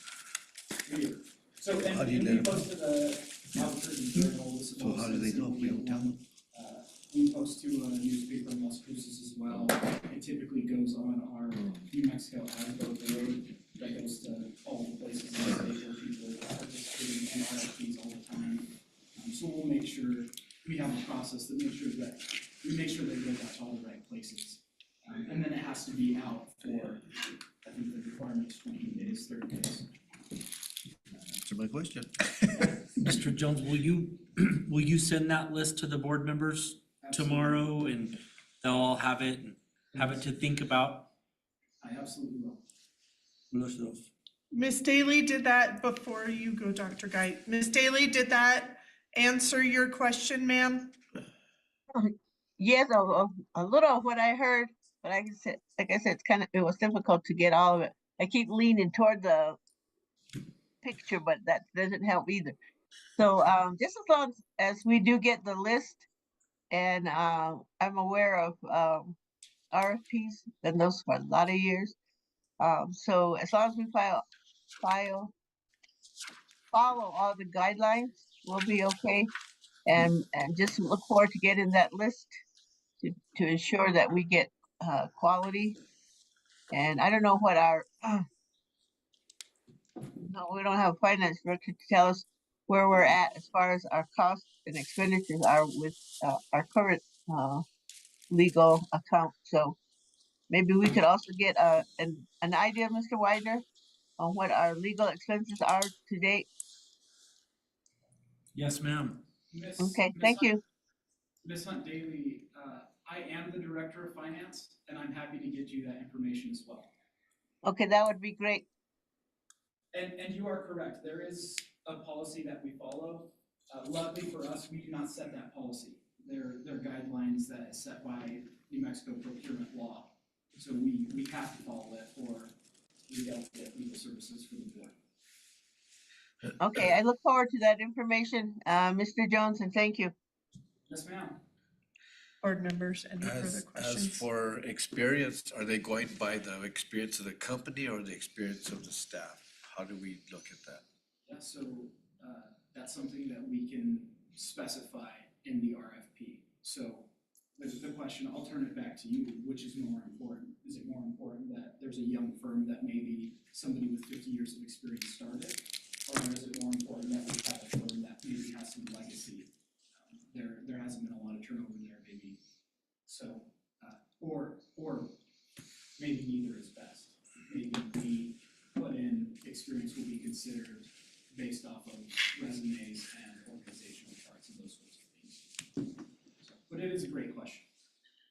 So How do you and let we post to the Albuquerque Journal. So how do they know if we don't tell them? We post to a newspaper in Las Cruces as well. It typically goes on our New Mexico Agro Road that goes to all the places in the state where people are participating in RFPs all the time. So we'll make sure we have a process that makes sure that we make sure they go out to all the right places. And then it has to be out for, I think, the requirements, 20 days, 30 days. Answer my question. Mr. Jones, will you send that list to the board members tomorrow and they'll all have it to think about? I absolutely will. Miss Daly, did that, before you go, Dr. Guy, Miss Daly, did that answer your question, ma'am? Yes, a little of what I heard, but like I said, it was difficult to get all of it. I keep leaning toward the picture, but that doesn't help either. So, just as long as we do get the list and, I'm aware of, RFPs and those for a lot of years. So as long as we file, follow all the guidelines, we'll be okay. And just look forward to getting that list to ensure that we get, quality. And I don't know what our, no, we don't have a finance director to tell us where we're at as far as our costs and expenditures are with, our current, legal account. So maybe we could also get, an idea, Mr. Widener, on what our legal expenses are to date. Yes, ma'am. Okay, thank you. Ms. Hunt Daly, I am the Director of Finance, and I'm happy to get you that information as well. Okay, that would be great. And you are correct, there is a policy that we follow. Luckily for us, we do not set that policy. They're guidelines that is set by New Mexico procurement law. So we have to follow it, or we don't get legal services for the board. Okay, I look forward to that information, Mr. Jones, and thank you. Yes, ma'am. Board members, any further As questions? for experience, are they going by the experience of the company or the experience of the staff? How do we look at that? Yeah, so that's something that we can specify in the RFP. So the question, I'll turn it back to you, which is more important? Is it more important that there's a young firm that maybe somebody with 50 years of experience started? Or is it more important that we have a firm that maybe has some legacy? There hasn't been a lot of turnover there, maybe. So, or maybe neither is best. Maybe we put in experience will be considered based off of resumes and organizational charts and those sorts of things. So, but it is a great question,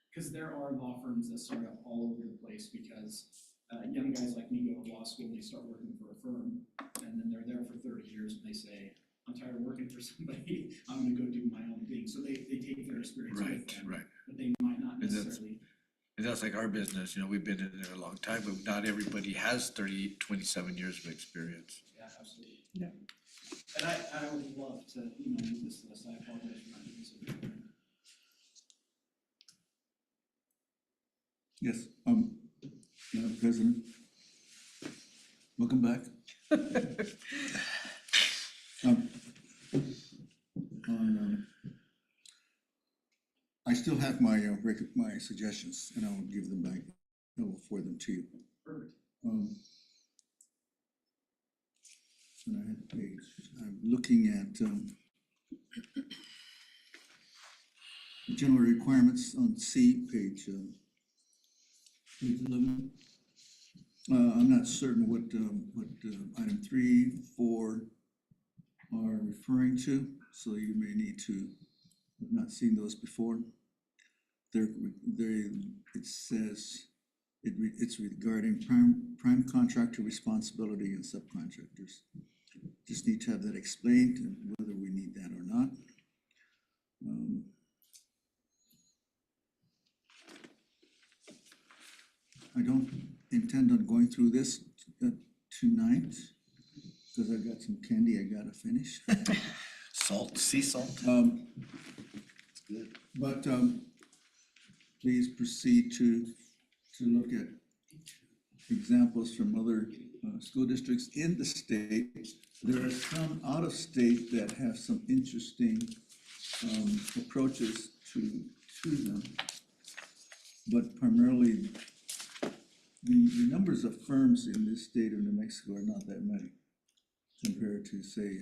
because there are law firms that start up all over the place because young guys like me go to law school, they start working for a firm, and then they're there for 30 years and they say, I'm tired of working for somebody, I'm gonna go do my own thing. So they take their experience with them, Right. but they might not And necessarily. And that's like our business, we've been in it a long time, but not everybody has 27 years of experience. Yeah, absolutely. Yeah. And I would love to, move this list. I apologize for not doing so before. Yes, Madam President. Welcome back. I still have my suggestions, and I will give them back. I will forward them to you. Perfect. And I had page. I'm looking at general requirements on C, page 11. I'm not certain what item 3, 4 are referring to, so you may need to have not seen those before. It says it's regarding prime contractor responsibility and subcontractors. Just need to have that explained, and whether we need that or not. I don't intend on going through this tonight, because I got some candy I gotta finish. Salt, sea salt. It's good. But please proceed to look at examples from other school districts in the state. There are some out of state that have some interesting approaches to them. But primarily, the numbers of firms in this state of New Mexico are not that many compared to, say,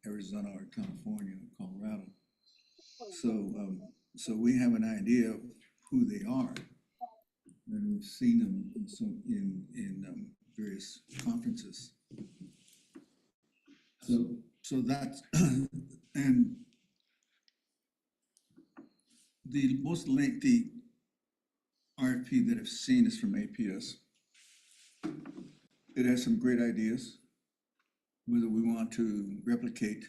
Arizona or California or Colorado. So we have an idea of who they are, and we've seen them in various conferences. So that's, and the most lengthy RFP that I've seen is from APS. It has some great ideas. Whether we want to replicate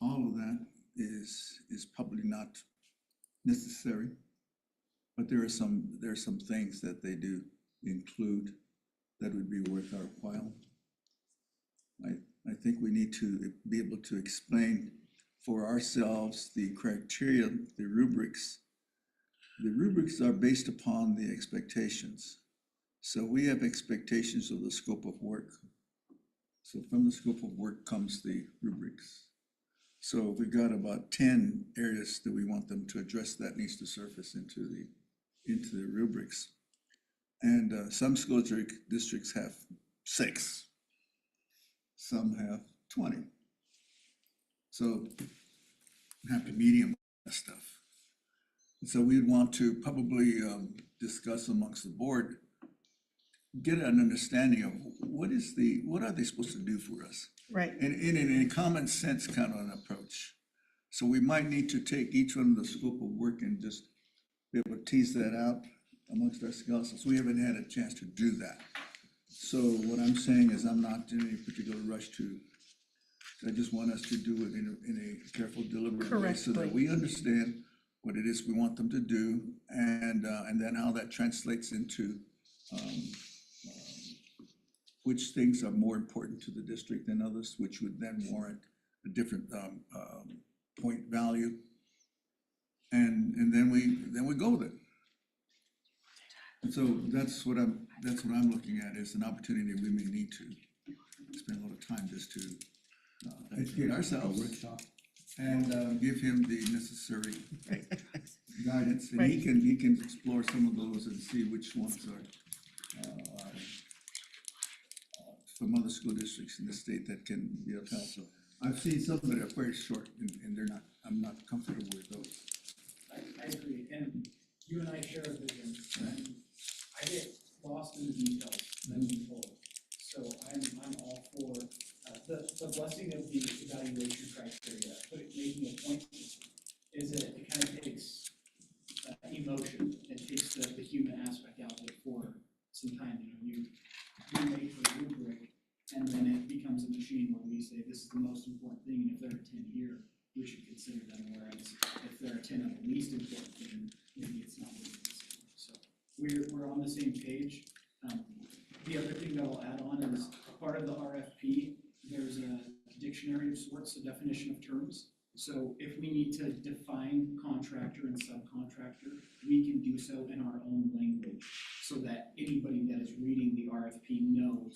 all of that is probably not necessary. But there are some things that they do include that would be worth our while. I think we need to be able to explain for ourselves the criteria, the rubrics. The rubrics are based upon the expectations. So we have expectations of the scope of work. So from the scope of work comes the rubrics. So we've got about 10 areas that we want them to address that needs to surface into the rubrics. And some school districts have 6. Some have 20. So we have to medium that stuff. And so we'd want to probably discuss amongst the board, get an understanding of what are they supposed to do for us? Right. And in a common sense kind of an approach. So we might need to take each one of the scope of work and just be able to tease that out amongst ourselves, since we haven't had a chance to do that. So what I'm saying is I'm not in any particular rush to, I just want us to do it in a careful, deliberate way so that Correctly. we understand what it is we want them to do and then how that translates into which things are more important to the district than others, which would then warrant a different point value. And then we go with it. And so that's what I'm looking at, is an opportunity we may need to spend a lot of time just to educate ourselves and give him the necessary guidance. And he can explore some of those and see which ones are from other school districts in the state that can be of help. So I've seen some that are very short and I'm not comfortable with those. I agree, and you and I share a vision, and I get lost in the details moving forward. So I'm all for the blessing of the evaluation criteria, but making a point is that it kind of takes emotion, it takes the human aspect out of it for some time. You make a rubric, and then it becomes a machine where we say this is the most important thing, and if there are 10 here, we should consider them, whereas if there are 10 of the least important thing, maybe it's not really considered. So we're on the same page. The other thing that I'll add on is part of the RFP, there's a dictionary of sorts, a definition of terms. So if we need to define contractor and subcontractor, we can do so in our own language so that anybody that is reading the RFP knows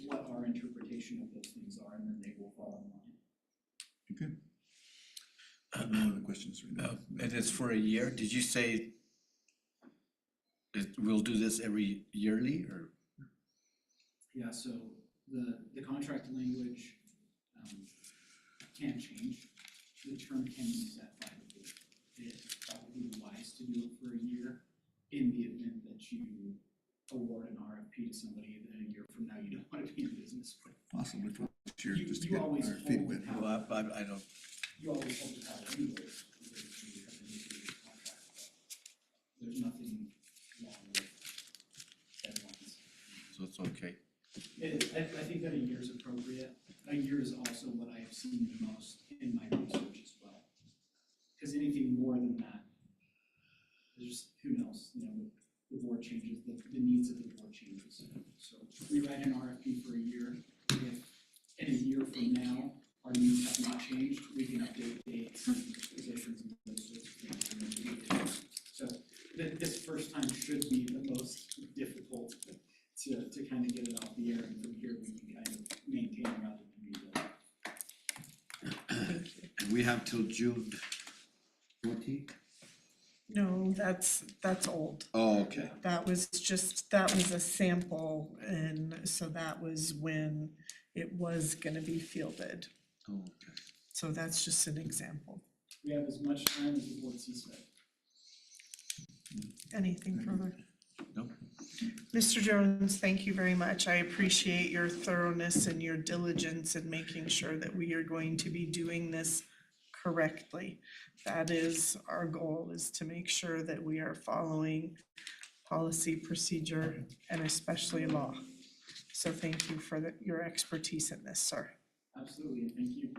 what our interpretation of those things are, and then they will fall in line. Okay. I have no other questions right now. And it's for a year, did you say we'll do this every yearly, or? Yeah, so the contract language can change. The term can be set by the board. It's probably wise to do it for a year in the event that you award an RFP to somebody that a year from now you don't want to be in business with. Possibly for this year, just to You get always our feet hold wet. the power. Well, I don't, You always hold the power anyways, because you have an individual contract, but there's nothing wrong with deadlines. so it's okay. I think that a year is appropriate. A year is also what I have seen the most in my research as well. Because anything more than that, there's, who knows, the board changes, the needs of the board changes. So we write an RFP for a year. If in a year from now, our needs have not changed, we can update dates and positions and those sorts of things. And then we can- So this first time should be the most difficult to kind of get it off the air, and from here we can kind of maintain rather than rebuild. And we have till June 14th? No, that's old. Oh, okay. That was a sample, and so that was when it was gonna be fielded. Oh, okay. So that's just an example. We have as much time as the board sees fit. Anything further? Nope. Mr. Jones, thank you very much. I appreciate your thoroughness and your diligence in making sure that we are going to be doing this correctly. That is our goal, is to make sure that we are following policy, procedure, and especially law. So thank you for your expertise in this, sir. Absolutely, thank you.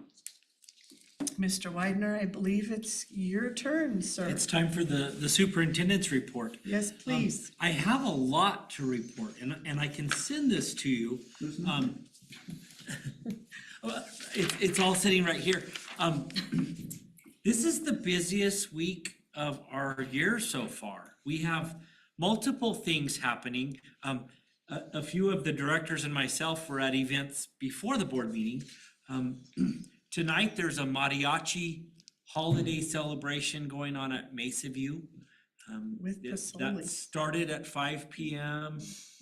Mr. Widener, I believe it's your turn, sir. It's time for the superintendent's report. Yes, please. I have a lot to report, and I can send this to you. It's all sitting right here. This is the busiest week of our year so far. We have multiple things happening. A few of the directors and myself were at events before the board meeting. Tonight, there's a mariachi holiday celebration going on at Mesa View. With That Pasoli. started at 5 p.m.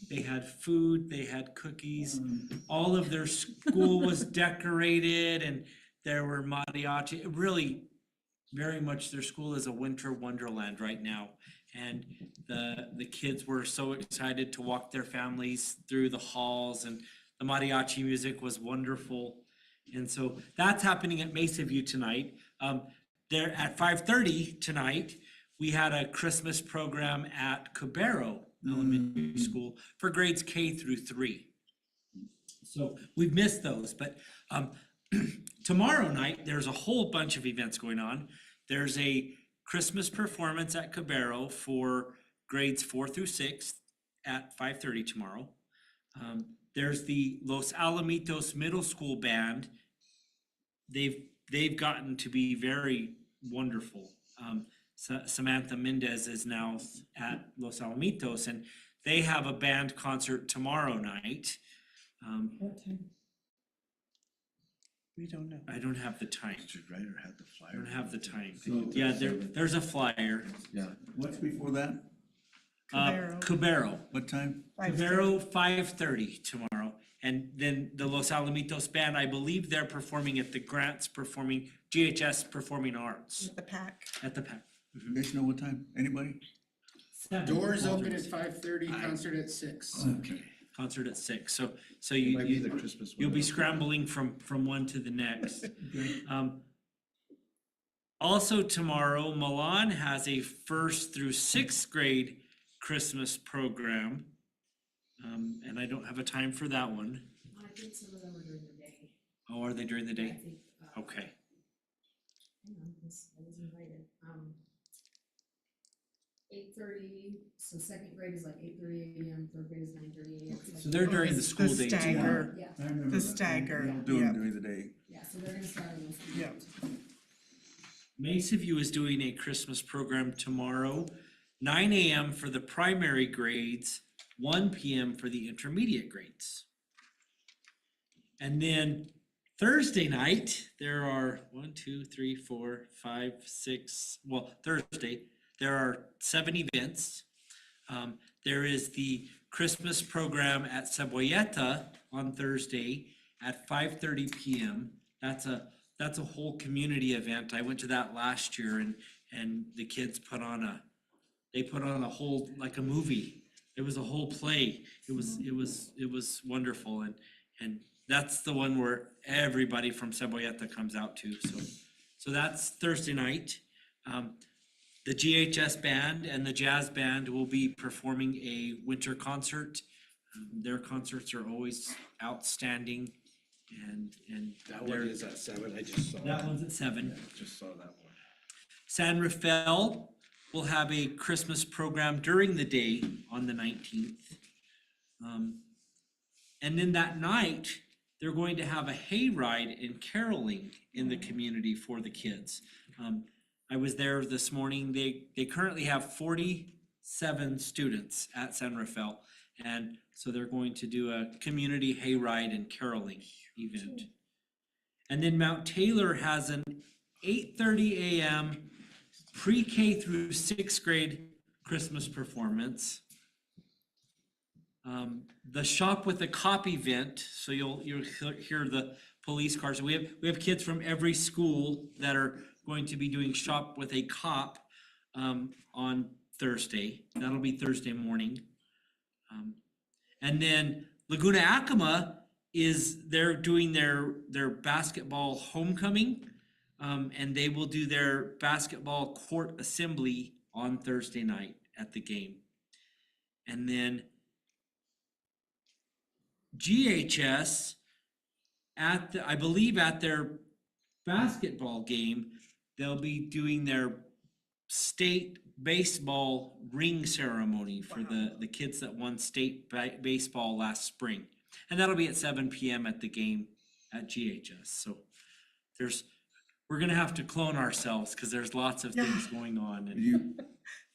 They had food, they had cookies. All of their school was decorated and there were mariachi. Really, very much their school is a winter wonderland right now. And the kids were so excited to walk their families through the halls, and the mariachi music was wonderful. And so that's happening at Mesa View tonight. There at 5:30 tonight, we had a Christmas program at Cabero Elementary School for grades K through 3. So we've missed those, but tomorrow night, there's a whole bunch of events going on. There's a Christmas performance at Cabero for grades 4 through 6 at 5:30 tomorrow. There's the Los Alamitos Middle School Band. They've gotten to be very wonderful. Samantha Mendez is now at Los Alamitos, and they have a band concert tomorrow night. What time? We don't know. I don't have the time. Mr. Ryder had the flyer. I don't have the time. So- Yeah, there's a flyer. Yeah. What's before that? Cabero. Cabero. What time? 5:30. Cabero, 5:30 tomorrow. And then the Los Alamitos Band, I believe they're performing at the Grants Performing, GHS Performing Arts With the pack. at the PAC. You guys know what time? Anybody? Doors open at 5:30, concert at 6. Okay. Concert at 6. So It might be you, the Christmas one. you'll be scrambling from one to the next. Also tomorrow, Milan has a 1st through 6th grade Christmas program. And I don't have a time for that one. I think some of them are during the day. Oh, are they during the I day? think, Okay. hang on, I was invited, 8:30, so second grade is like 8:30 a.m., third grade is 9:30 a.m. So they're during the It's school the day too. stagger. Yeah, I remember The that. stagger, We don't do yeah. them during the day. yeah, so they're gonna start on those. Yeah. Mesa View is doing a Christmas program tomorrow, 9 a.m. for the primary grades, 1 p.m. for the intermediate grades. And then Thursday night, there are Thursday, there are 7 events. There is the Christmas program at Cebolleta on Thursday at 5:30 p.m. That's a whole community event. I went to that last year and the kids put on a whole, like a movie. It was a whole play. It was wonderful, and that's the one where everybody from Cebolleta comes out to, so that's Thursday night. The GHS band and the jazz band will be performing a winter concert. Their concerts are always outstanding, and That one is at 7, I just saw. that one's at 7. Yeah, just saw that one. San Rafael will have a Christmas program during the day on the 19th. And then that night, they're going to have a hayride and caroling in the community for the kids. I was there this morning. They currently have 47 students at San Rafael. And so they're going to do a community hayride and caroling event. And then Mount Taylor has an 8:30 a.m. pre-K through 6th grade Christmas performance. The Shop with a Cop event, so you'll hear the police cars. We have kids from every school that are going to be doing Shop with a Cop on Thursday. That'll be Thursday morning. And then Laguna Acoma they're doing their basketball homecoming. And they will do their basketball court assembly on Thursday night at the game. And then GHS I believe at their basketball game, they'll be doing their state baseball ring ceremony for the kids that won state baseball last spring. And that'll be at 7 p.m. at the game at GHS. So we're gonna have to clone ourselves because there's lots of things going on. And You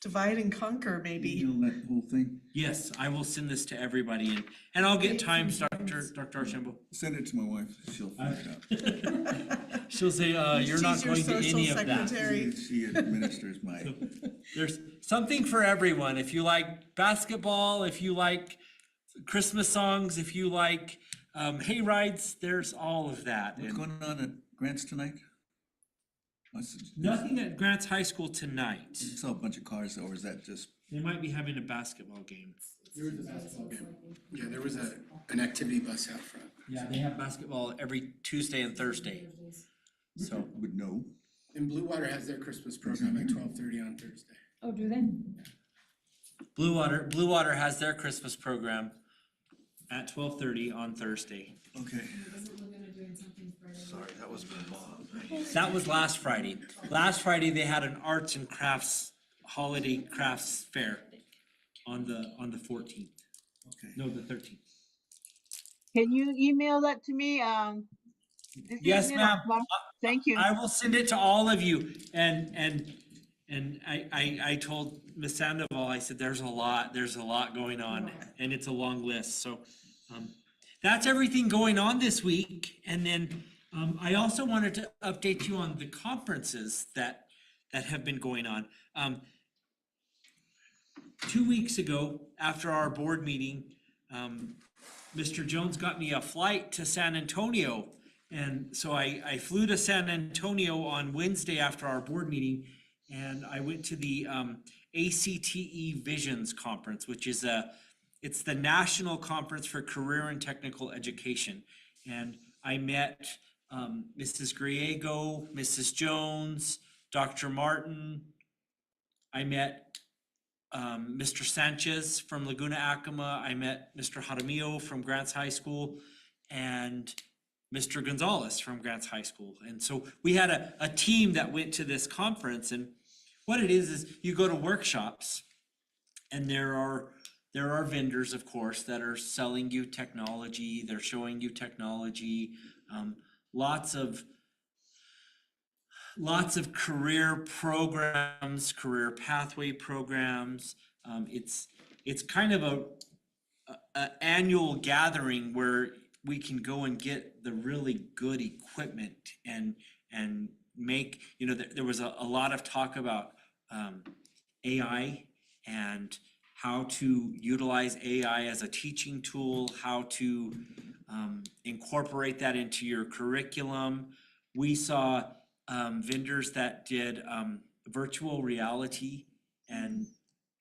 Divide and conquer, maybe. email that whole thing, yes, I will send this to everybody and I'll get times, Dr. Archambault. send it to my wife, she'll figure it out. She'll say, you're not She's your going to any social of that. secretary. She administers my, There's something for everyone. If you like basketball, if you like Christmas songs, if you like hay rides, there's all of that. what's And going on at Grants tonight? nothing at Grants High School tonight. I saw a bunch of cars, or is that just, They might be having a basketball game. There was a basketball game. Yeah, there was an activity bus out front. Yeah, they have basketball every Tuesday and Thursday. So would know? And Blue Water has their Christmas program at 12:30 on Thursday. Oh, do they? Blue Water has their Christmas program at 12:30 on Thursday. Okay. Sorry, that was my mom. That was last Friday. Last Friday, they had an arts and crafts, holiday crafts fair on the 14th. Okay. No, the 13th. Can you email that to me? This Yes, evening? ma'am. Thank you. I will send it to all of you. And I told Ms. Sandoval, I said, there's a lot going on and it's a long list. So, that's everything going on this week. And then, I also wanted to update you on the conferences that have been going on. 2 weeks ago, after our board meeting, Mr. Jones got me a flight to San Antonio. And so I flew to San Antonio on Wednesday after our board meeting, and I went to the ACTE Visions Conference, which is it's the National Conference for Career and Technical Education. And I met Mrs. Griego, Mrs. Jones, Dr. Martin. I met Mr. Sanchez from Laguna Acoma. I met Mr. Jaramillo from Grants High School and Mr. Gonzalez from Grants High School. And so we had a team that went to this conference, and what it is you go to workshops and there are vendors, of course, that are selling you technology. They're showing you technology, lots of career programs, career pathway programs. It's kind of a annual gathering where we can go and get the really good equipment and make, there was a lot of talk about AI and how to utilize AI as a teaching tool, how to incorporate that into your curriculum. We saw vendors that did virtual reality, and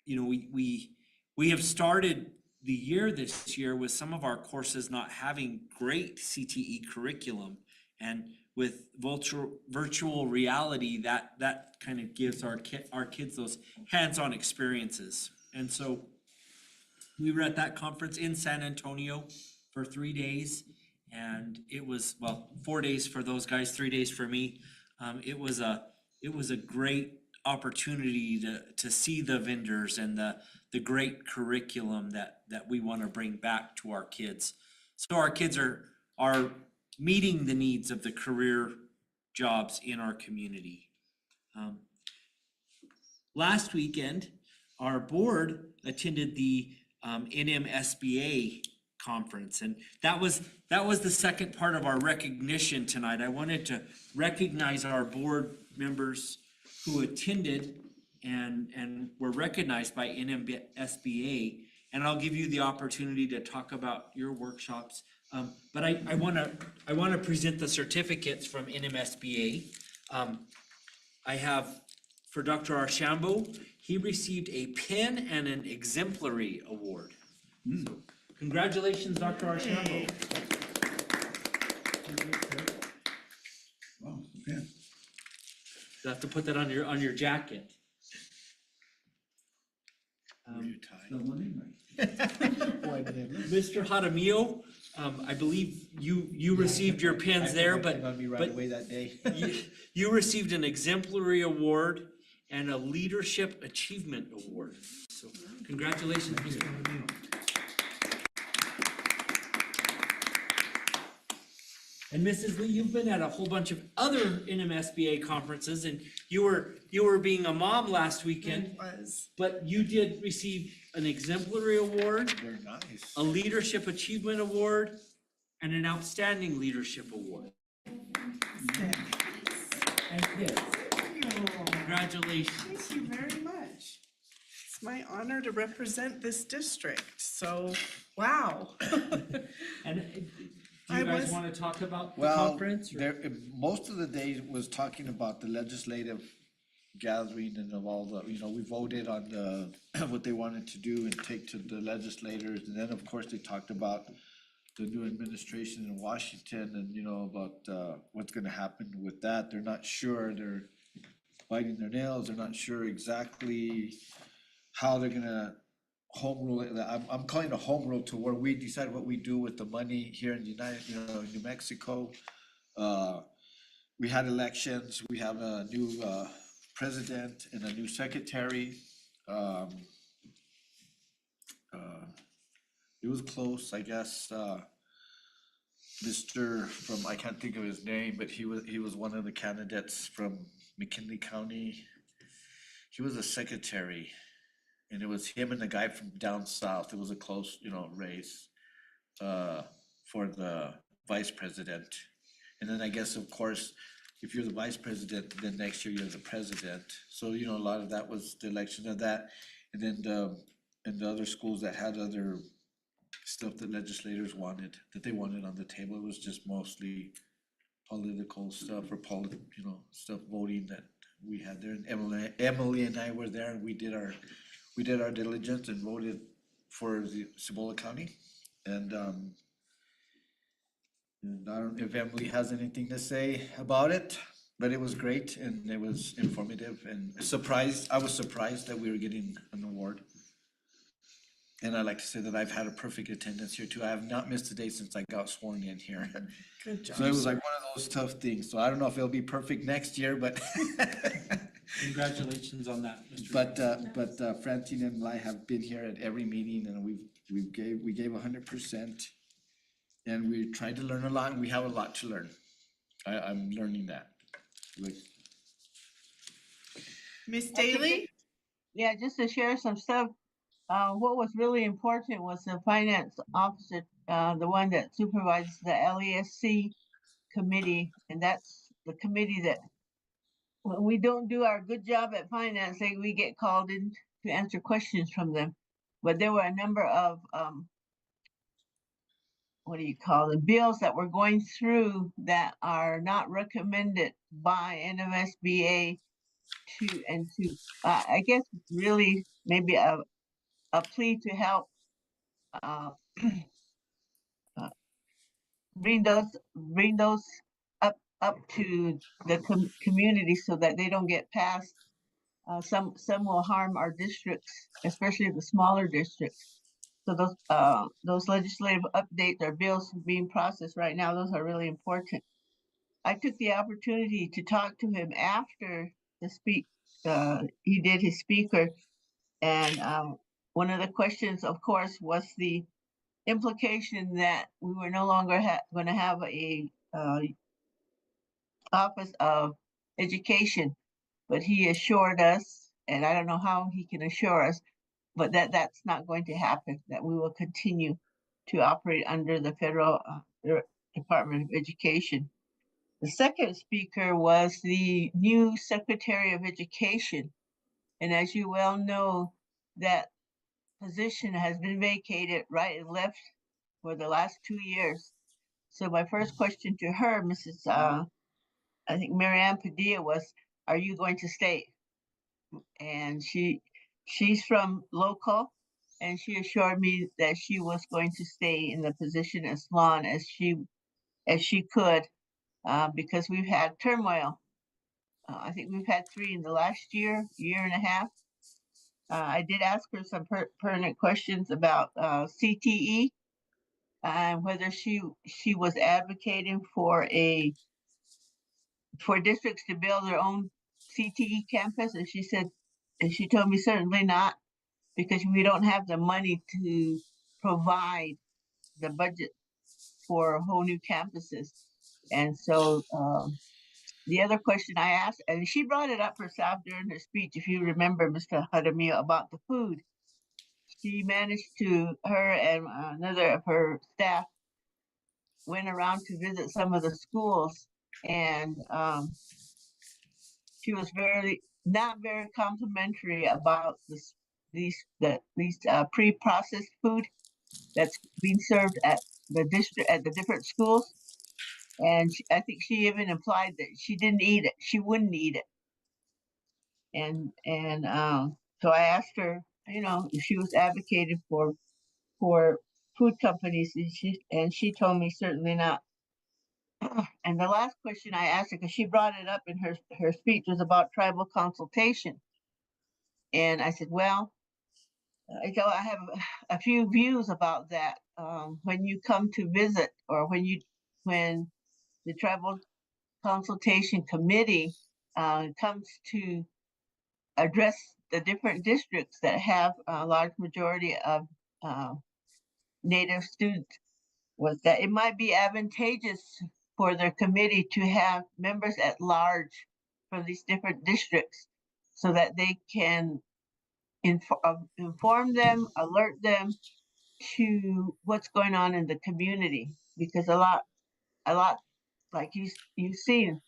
we have started the year this year with some of our courses not having great CTE curriculum, and with virtual reality that kind of gives our kids those hands-on experiences. And so we were at that conference in San Antonio for 3 days, and it was 4 days for those guys, 3 days for me. It was a great opportunity to see the vendors and the great curriculum that we want to bring back to our kids. So our kids are meeting the needs of the career jobs in our community. Last weekend, our board attended the NMSBA conference, and that was the second part of our recognition tonight. I wanted to recognize our board members who attended and were recognized by NMSBA, and I'll give you the opportunity to talk about your workshops. But I want to present the certificates from NMSBA. I have for Dr. Archambault, he received a pin and an exemplary award. So, congratulations, Dr. Archambault. Wow, okay. You have to put that on your jacket. Mr. Jaramillo, I believe you received your pins there, but On me right away that day. you received an exemplary award and a leadership achievement award. So congratulations, Mr. Jaramillo. And Mrs. Lee, you've been at a whole bunch of other NMSBA conferences, and you were being a mom last weekend, but you did receive an exemplary award, They're nice. a leadership achievement award, and an outstanding leadership award. And this. Congratulations. Thank you very much. It's my honor to represent this district, so, wow. And do you I guys was- want to talk about the Well, conference? or- there, most of the day was talking about the legislative gathering and of all the, we voted on the, what they wanted to do and take to the legislators. And then, of course, they talked about the new administration in Washington and, about, what's gonna happen with that. They're not sure, they're biting their nails, they're not sure exactly how they're gonna home rule it. I'm calling it a home rule to where we decide what we do with the money here in New Mexico. We had elections, we have a new president and a new secretary. It was close, I guess. Mr. from, I can't think of his name, but he was one of the candidates from McKinley County. He was a secretary. And it was him and the guy from down south. It was a close, race for the vice president. And then I guess, of course, if you're the vice president, then next year you're the president. So, a lot of that was the election of that. And then the other schools that had other stuff that legislators wanted, that they wanted on the table, it was just mostly political stuff or stuff voting that we had there. And Emily and I were there and we did our diligence and voted for the Cibola County. And I don't know if Emily has anything to say about it, but it was great and it was informative and I was surprised that we were getting an award. And I'd like to say that I've had a perfect attendance here too. I have not missed a day since I got sworn in here. Good job. So it was like one of those tough things. So I don't know if it'll be perfect next year, but Congratulations on that, Mr. But Francine and I have been here at every meeting and we gave 100%. And we tried to learn a lot and we have a lot to learn. I'm learning that. Miss Daly? Yeah, just to share some stuff. What was really important was the finance officer, the one that supervises the LESC committee, and that's the committee that when we don't do our good job at finance, we get called in to answer questions from them. But there were a number of what do you call them, bills that we're going through that are not recommended by NMSBA to I guess really maybe a plea to help bring those up to the community so that they don't get passed. Some will harm our districts, especially the smaller districts. So those legislative updates or bills being processed right now, those are really important. I took the opportunity to talk to him after he did his speaker, and one of the questions, of course, was the implication that we were no longer going to have a Office of Education, but he assured us, and I don't know how he can assure us, but that's not going to happen, that we will continue to operate under the federal Department of Education. The second speaker was the new Secretary of Education. And as you well know, that position has been vacated right and left for the last 2 years. So my first question to her, Mrs. I think Marianne Padilla, was, are you going to stay? And she's from local, and she assured me that she was going to stay in the position as long as she could, because we've had turmoil. I think we've had 3 in the last year and a half. I did ask her some pertinent questions about CTE and whether she was advocating for districts to build their own CTE campus, and she told me certainly not, because we don't have the money to provide the budget for whole new campuses. And so the other question I asked, and she brought it up herself during her speech, if you remember, Mr. Hadamio, about the food. She managed to, her and another of her staff went around to visit some of the schools, and she was not very complimentary about these pre-processed food that's being served at the different schools. And I think she even implied that she didn't eat it, she wouldn't eat it. And so I asked her, if she was advocating for food companies, and she told me certainly not. And the last question I asked her, because she brought it up in her speech, was about tribal consultation. And I said, well, I have a few views about that. When you come to visit, or when the tribal consultation committee comes to address the different districts that have a large majority of uh, Native students, was that it might be advantageous for their committee to have members at large from these different districts, so that they can inform them, alert them to what's going on in the community. Because a lot, like you've seen,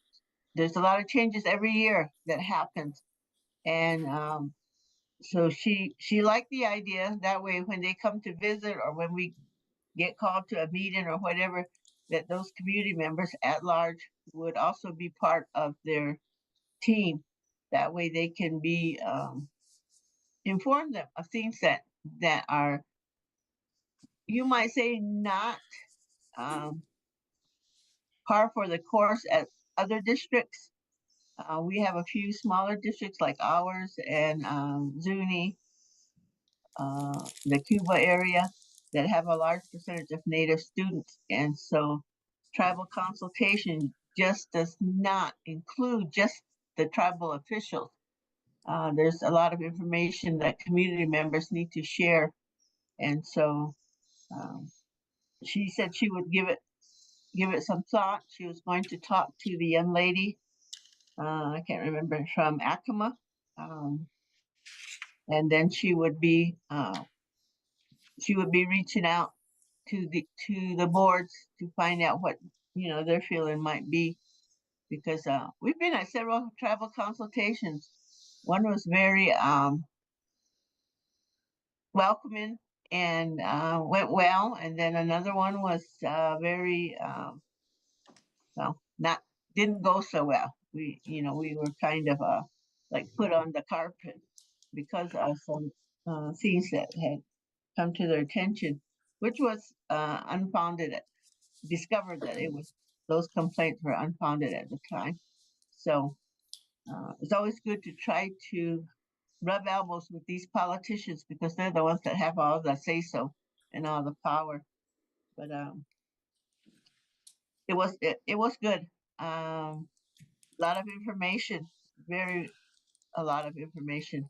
there's a lot of changes every year that happens. And so she liked the idea. That way, when they come to visit, or when we get called to a meeting or whatever, that those community members at large would also be part of their team. That way they can be inform them of things that are, you might say, not um, par for the course at other districts. We have a few smaller districts like ours and Zuni, the Cuba area, that have a large percentage of Native students. And so tribal consultation just does not include just the tribal officials. There's a lot of information that community members need to share. And so um, she said she would give it some thought. She was going to talk to the young lady, I can't remember, from Acoma. And then she would be reaching out to the boards to find out what their feeling might be, because we've been at several travel consultations. One was very welcoming and went well, and then another one was very well, not didn't go so well. We were kind of like put on the carpet because of some things that had come to their attention, which was unfounded. Discovered that it was those complaints were unfounded at the time. So it's always good to try to rub elbows with these politicians, because they're the ones that have all the say so and all the power. But it was good. A lot of information, a lot of information,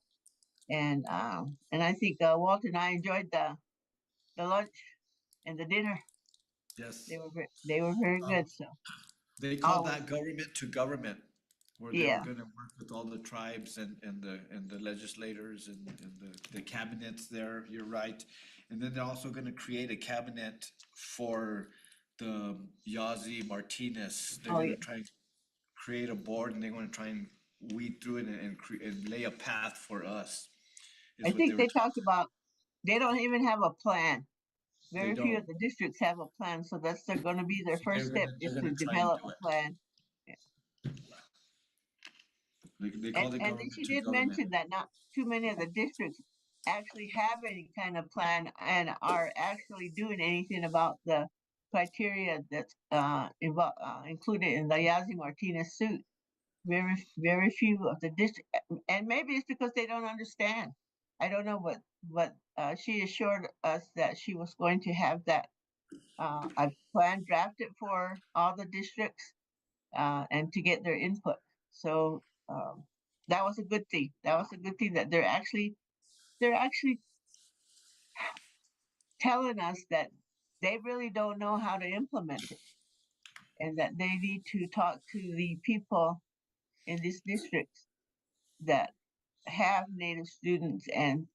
and I think Walt and I enjoyed the lunch and the dinner. Yes. They were very good. So They call that government to government, where they were yeah. gonna work with all the tribes and the legislators and the cabinets there, you're right. And then they're also gonna create a cabinet for the Yazi Martinez. They're Oh gonna yeah. try and create a board, and they're gonna try and weed through it and lay a path for us. I Is what they think were they talking. talked about, they don't even have a plan. They Very few don't. of the districts have a plan, so that's going to be their So first step, they're is to gonna try and develop do a it. plan. Yeah. They And call it then government she to did government. mention that not too many of the districts actually have any kind of plan and are actually doing anything about the criteria that's included in the Yazzie Martinez suit. Very few of the district, and maybe it's because they don't understand. I don't know, but she assured us that she was going to have that a plan drafted for all the districts and to get their input. So that was a good thing. That was a good thing that they're actually telling us that they really don't know how to implement it, and that they need to talk to the people in these districts that have Native students and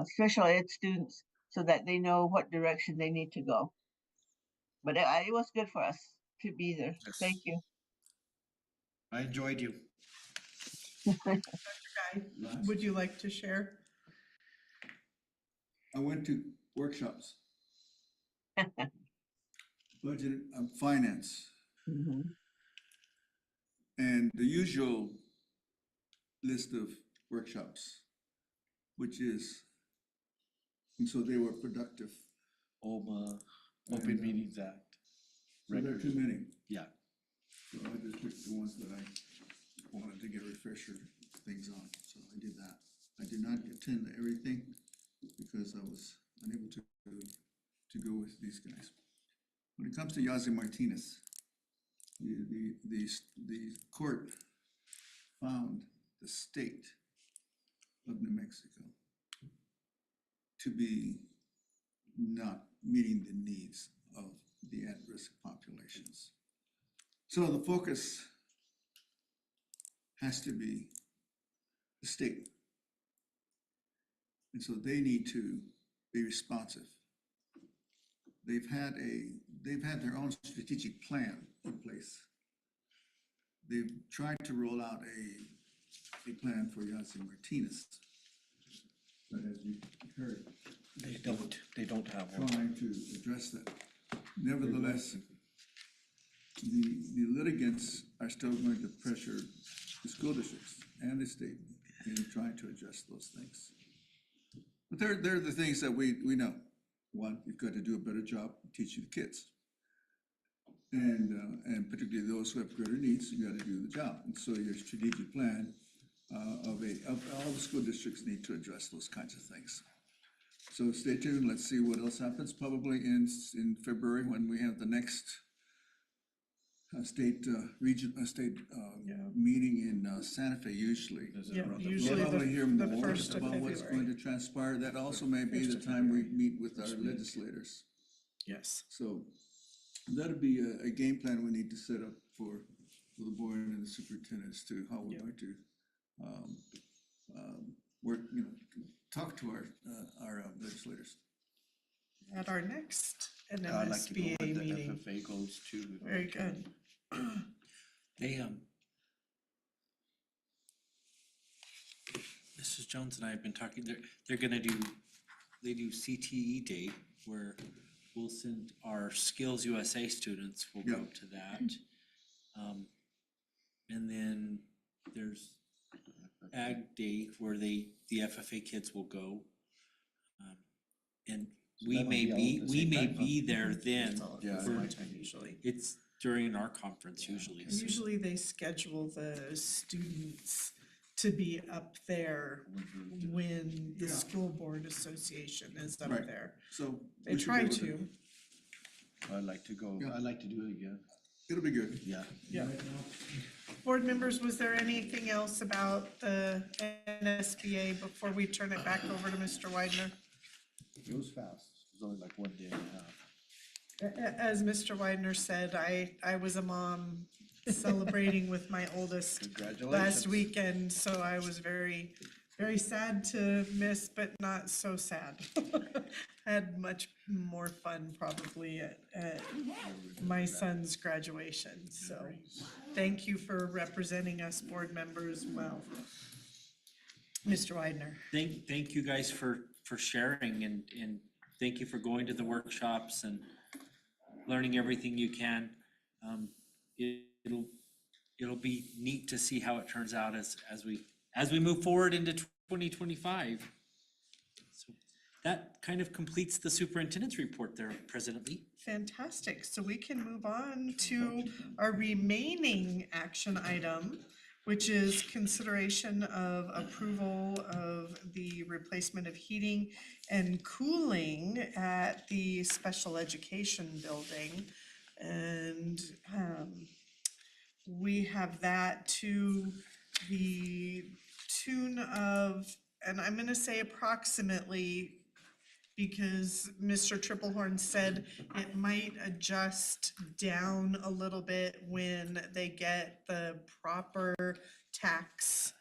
special ed students so that they know what direction they need to go. But it was good for us to be there. Yes. Thank you. I enjoyed you. Guy, would you like to share? I went to workshops. Budget and finance, and the usual list of workshops, which is, and so they were productive. Open And, Meetings Act. So there are too many. Yeah. So I just picked the ones that I wanted to get refresher things on, so I did that. I did not attend everything because I was unable to go with these guys. When it comes to Yazzie Martinez, the court found the state of New Mexico to be not meeting the needs of the at-risk populations. So the focus has to be the state. And so they need to be responsive. They've had their own strategic plan in place. They've tried to roll out a plan for Yazzie Martinez. But as you heard, They don't have one. trying to address that. Nevertheless, the litigants are still going to pressure the school districts and the state in trying to adjust those things. But they're the things that we know. One, you've got to do a better job teaching the kids. And particularly those who have greater needs, you got to do the job. And so your strategic plan of all the school districts need to address those kinds of things. So stay tuned, let's see what else happens, probably in February when we have the next state meeting in Santa Fe usually. Yeah, We'll usually probably hear the more 1st of about what's going February. to transpire. That also may be 1st the of time we February. meet with our legislators. Yes. So that'll be a game plan we need to set up for the board and the superintendents to how we're going to work, talk to our legislators. At our next I'd like to go NMSBA when the meeting. FFA goes too. Very good. They, Mrs. Jones and I have been talking, they're gonna they do CTE Day where we'll send our Skills USA students will go to that. And then there's Ag Day where the FFA kids will go. And we that might may be all be, at the we same may time, huh? be there then. It's all at Yeah. the same time usually. It's during our conference usually. so- Usually they schedule the students to be up there when the school board association is up Right. there. So. They we should be try able to. I'd like to go, Yeah. I'd like to do it again. It'll be good. Yeah. Yeah. Board members, was there anything else about the NSBA before we turn it back over to Mr. Widener? It was fast. It was only like 1 day and a half. As Mr. Widener said, I was a mom celebrating with my oldest Congratulations. last weekend, so I was very, very sad to miss, but not so sad. Had much more fun probably at my son's graduation, so thank you for representing us board members well. Mr. Widener. Thank you guys for sharing and thank you for going to the workshops and learning everything you can. It'll be neat to see how it turns out as we move forward into 2025. So that kind of completes the superintendent's report there, President Lee. Fantastic. So we can move on to our remaining action item, which is consideration of approval of the replacement of heating and cooling at the special education building. And we have that to the tune of, and I'm gonna say approximately, because Mr. Triplehorn said it might adjust down a little bit when they get the proper tax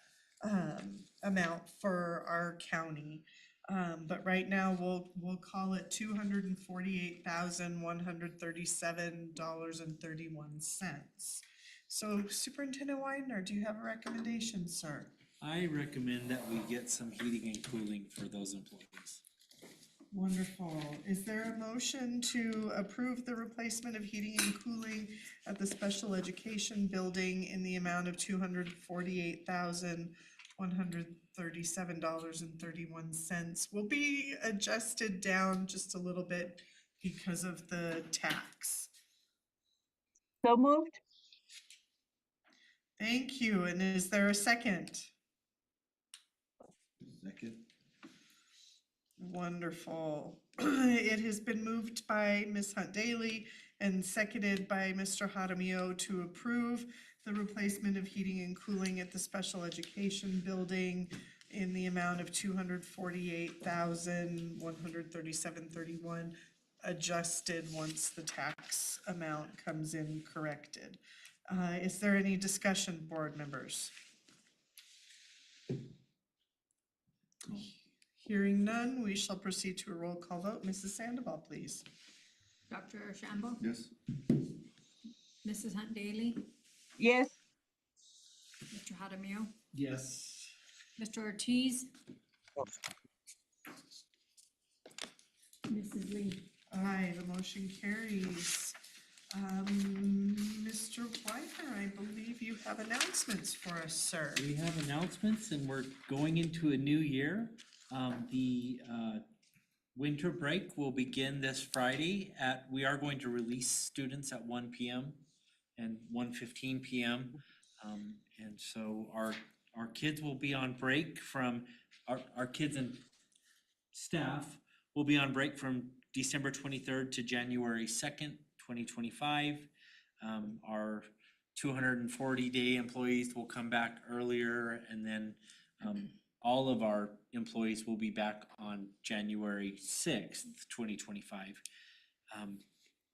amount for our county. But right now, we'll call it $248,137.31. So Superintendent Widener, do you have a recommendation, sir? I recommend that we get some heating and cooling for those employees. Wonderful. Is there a motion to approve the replacement of heating and cooling at the special education building in the amount of $248,137.31? Will be adjusted down just a little bit because of the tax. So moved? Thank you. And is there a second? Second. Wonderful. It has been moved by Ms. Hunt Daly and seconded by Mr. Jaramillo to approve the replacement of heating and cooling at the special education building in the amount of $248,137.31, adjusted once the tax amount comes in corrected. Is there any discussion, board members? Hearing none, we shall proceed to a roll call vote. Mrs. Sandoval, please. Dr. Shambo? Yes. Mrs. Hunt Daly? Yes. Mr. Jaramillo? Yes. Mr. Ortiz? Mrs. Lee? Aye, the motion carries. Mr. Widener, I believe you have announcements for us, sir. We have announcements and we're going into a new year. The winter break will begin this Friday we are going to release students at 1 p.m. and 1:15 p.m. And so our kids will be on break from, our kids and staff will be on break from December 23rd to January 2nd, 2025. Our 240-day employees will come back earlier, and then all of our employees will be back on January 6th, 2025.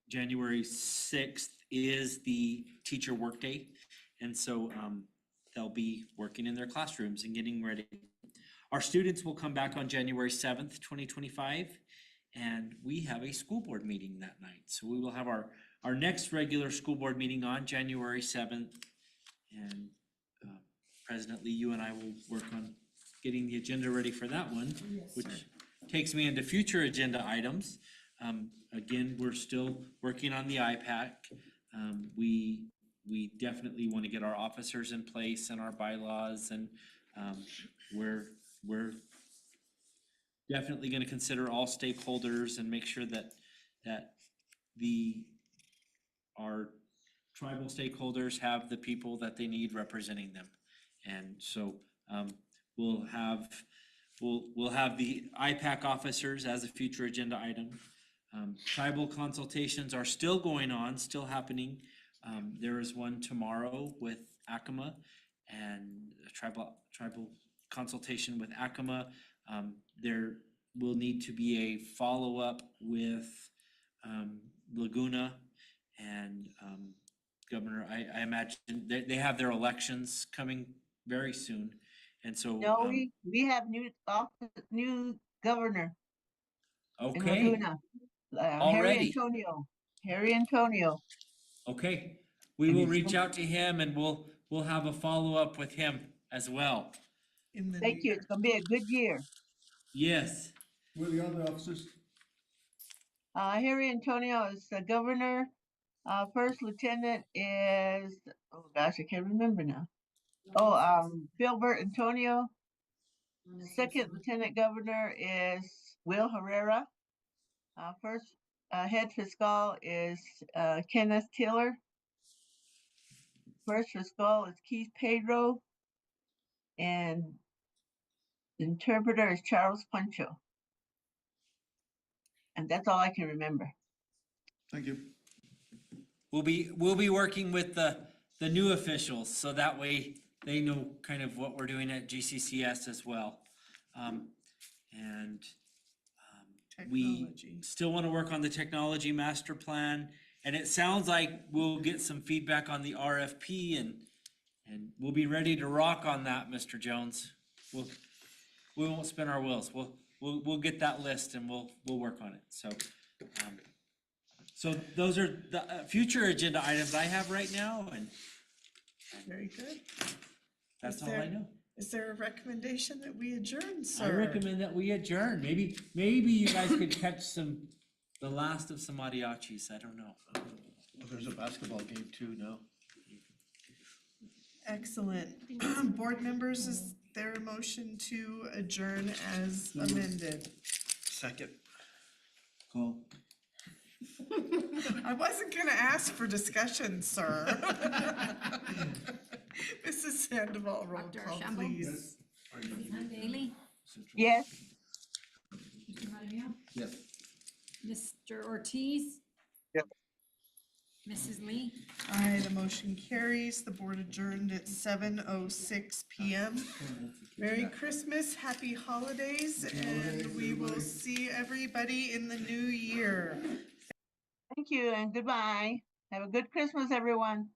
January 6th is the teacher workday, and so they'll be working in their classrooms and getting ready. Our students will come back on January 7th, 2025, and we have a school board meeting that night. So we will have our next regular school board meeting on January 7th, and President Lee, you and I will work on getting the agenda ready for that one, which takes me into future agenda items. Again, we're still working on the IPAC. We definitely want to get our officers in place and our bylaws, and we're definitely going to consider all stakeholders and make sure that our tribal stakeholders have the people that they need representing them. And so we'll have the IPAC officers as a future agenda item. Tribal consultations are still going on, still happening. There is one tomorrow with Acoma, and a tribal consultation with Acoma. There will need to be a follow-up with Laguna and Governor. I imagine they have their elections coming very soon, and so No, we have new governor in okay, Laguna. already. Harry Antonio. Okay, we will reach out to him and we'll have a follow-up with him as well. Thank you. It's gonna be a good year. Yes. Who are the other officers? Harry Antonio is the governor. First lieutenant is, oh gosh, I can't remember now. Oh, Philbert Antonio. Second Lieutenant Governor is Will Herrera. First, Head Fiscal is Kenneth Tiller. First Fiscal is Keith Pedro. And interpreter is Charles Pancho. And that's all I can remember. Thank you. We'll be working with the new officials, so that way they know kind of what we're doing at GCCS as well. We Technology. still want to work on the technology master plan, and it sounds like we'll get some feedback on the RFP, and we'll be ready to rock on that, Mr. Jones. We won't spin our wheels. We'll get that list and we'll work on it. So those are the future agenda items I have right now, and Very good. that's Is all I there- know. Is there a recommendation that we adjourn, sir? I recommend that we adjourn. Maybe you guys could catch the last of some mariachis. I don't know. There's a basketball game too now. Excellent. Board members, is there a motion to adjourn as amended? Second. Call. I wasn't gonna ask for discussion, sir. Mrs. Sandoval, roll Dr. call, Shambo? please. Mrs. Hunt Daily, Yes. Mr. Hadamio, Yes. Mr. Ortiz. Yep. Mrs. Lee. Aye, the motion carries. The board adjourned at 7:06 PM. Merry Christmas, happy holidays, and we will see everybody in the new year. Thank you and goodbye. Have a good Christmas, everyone.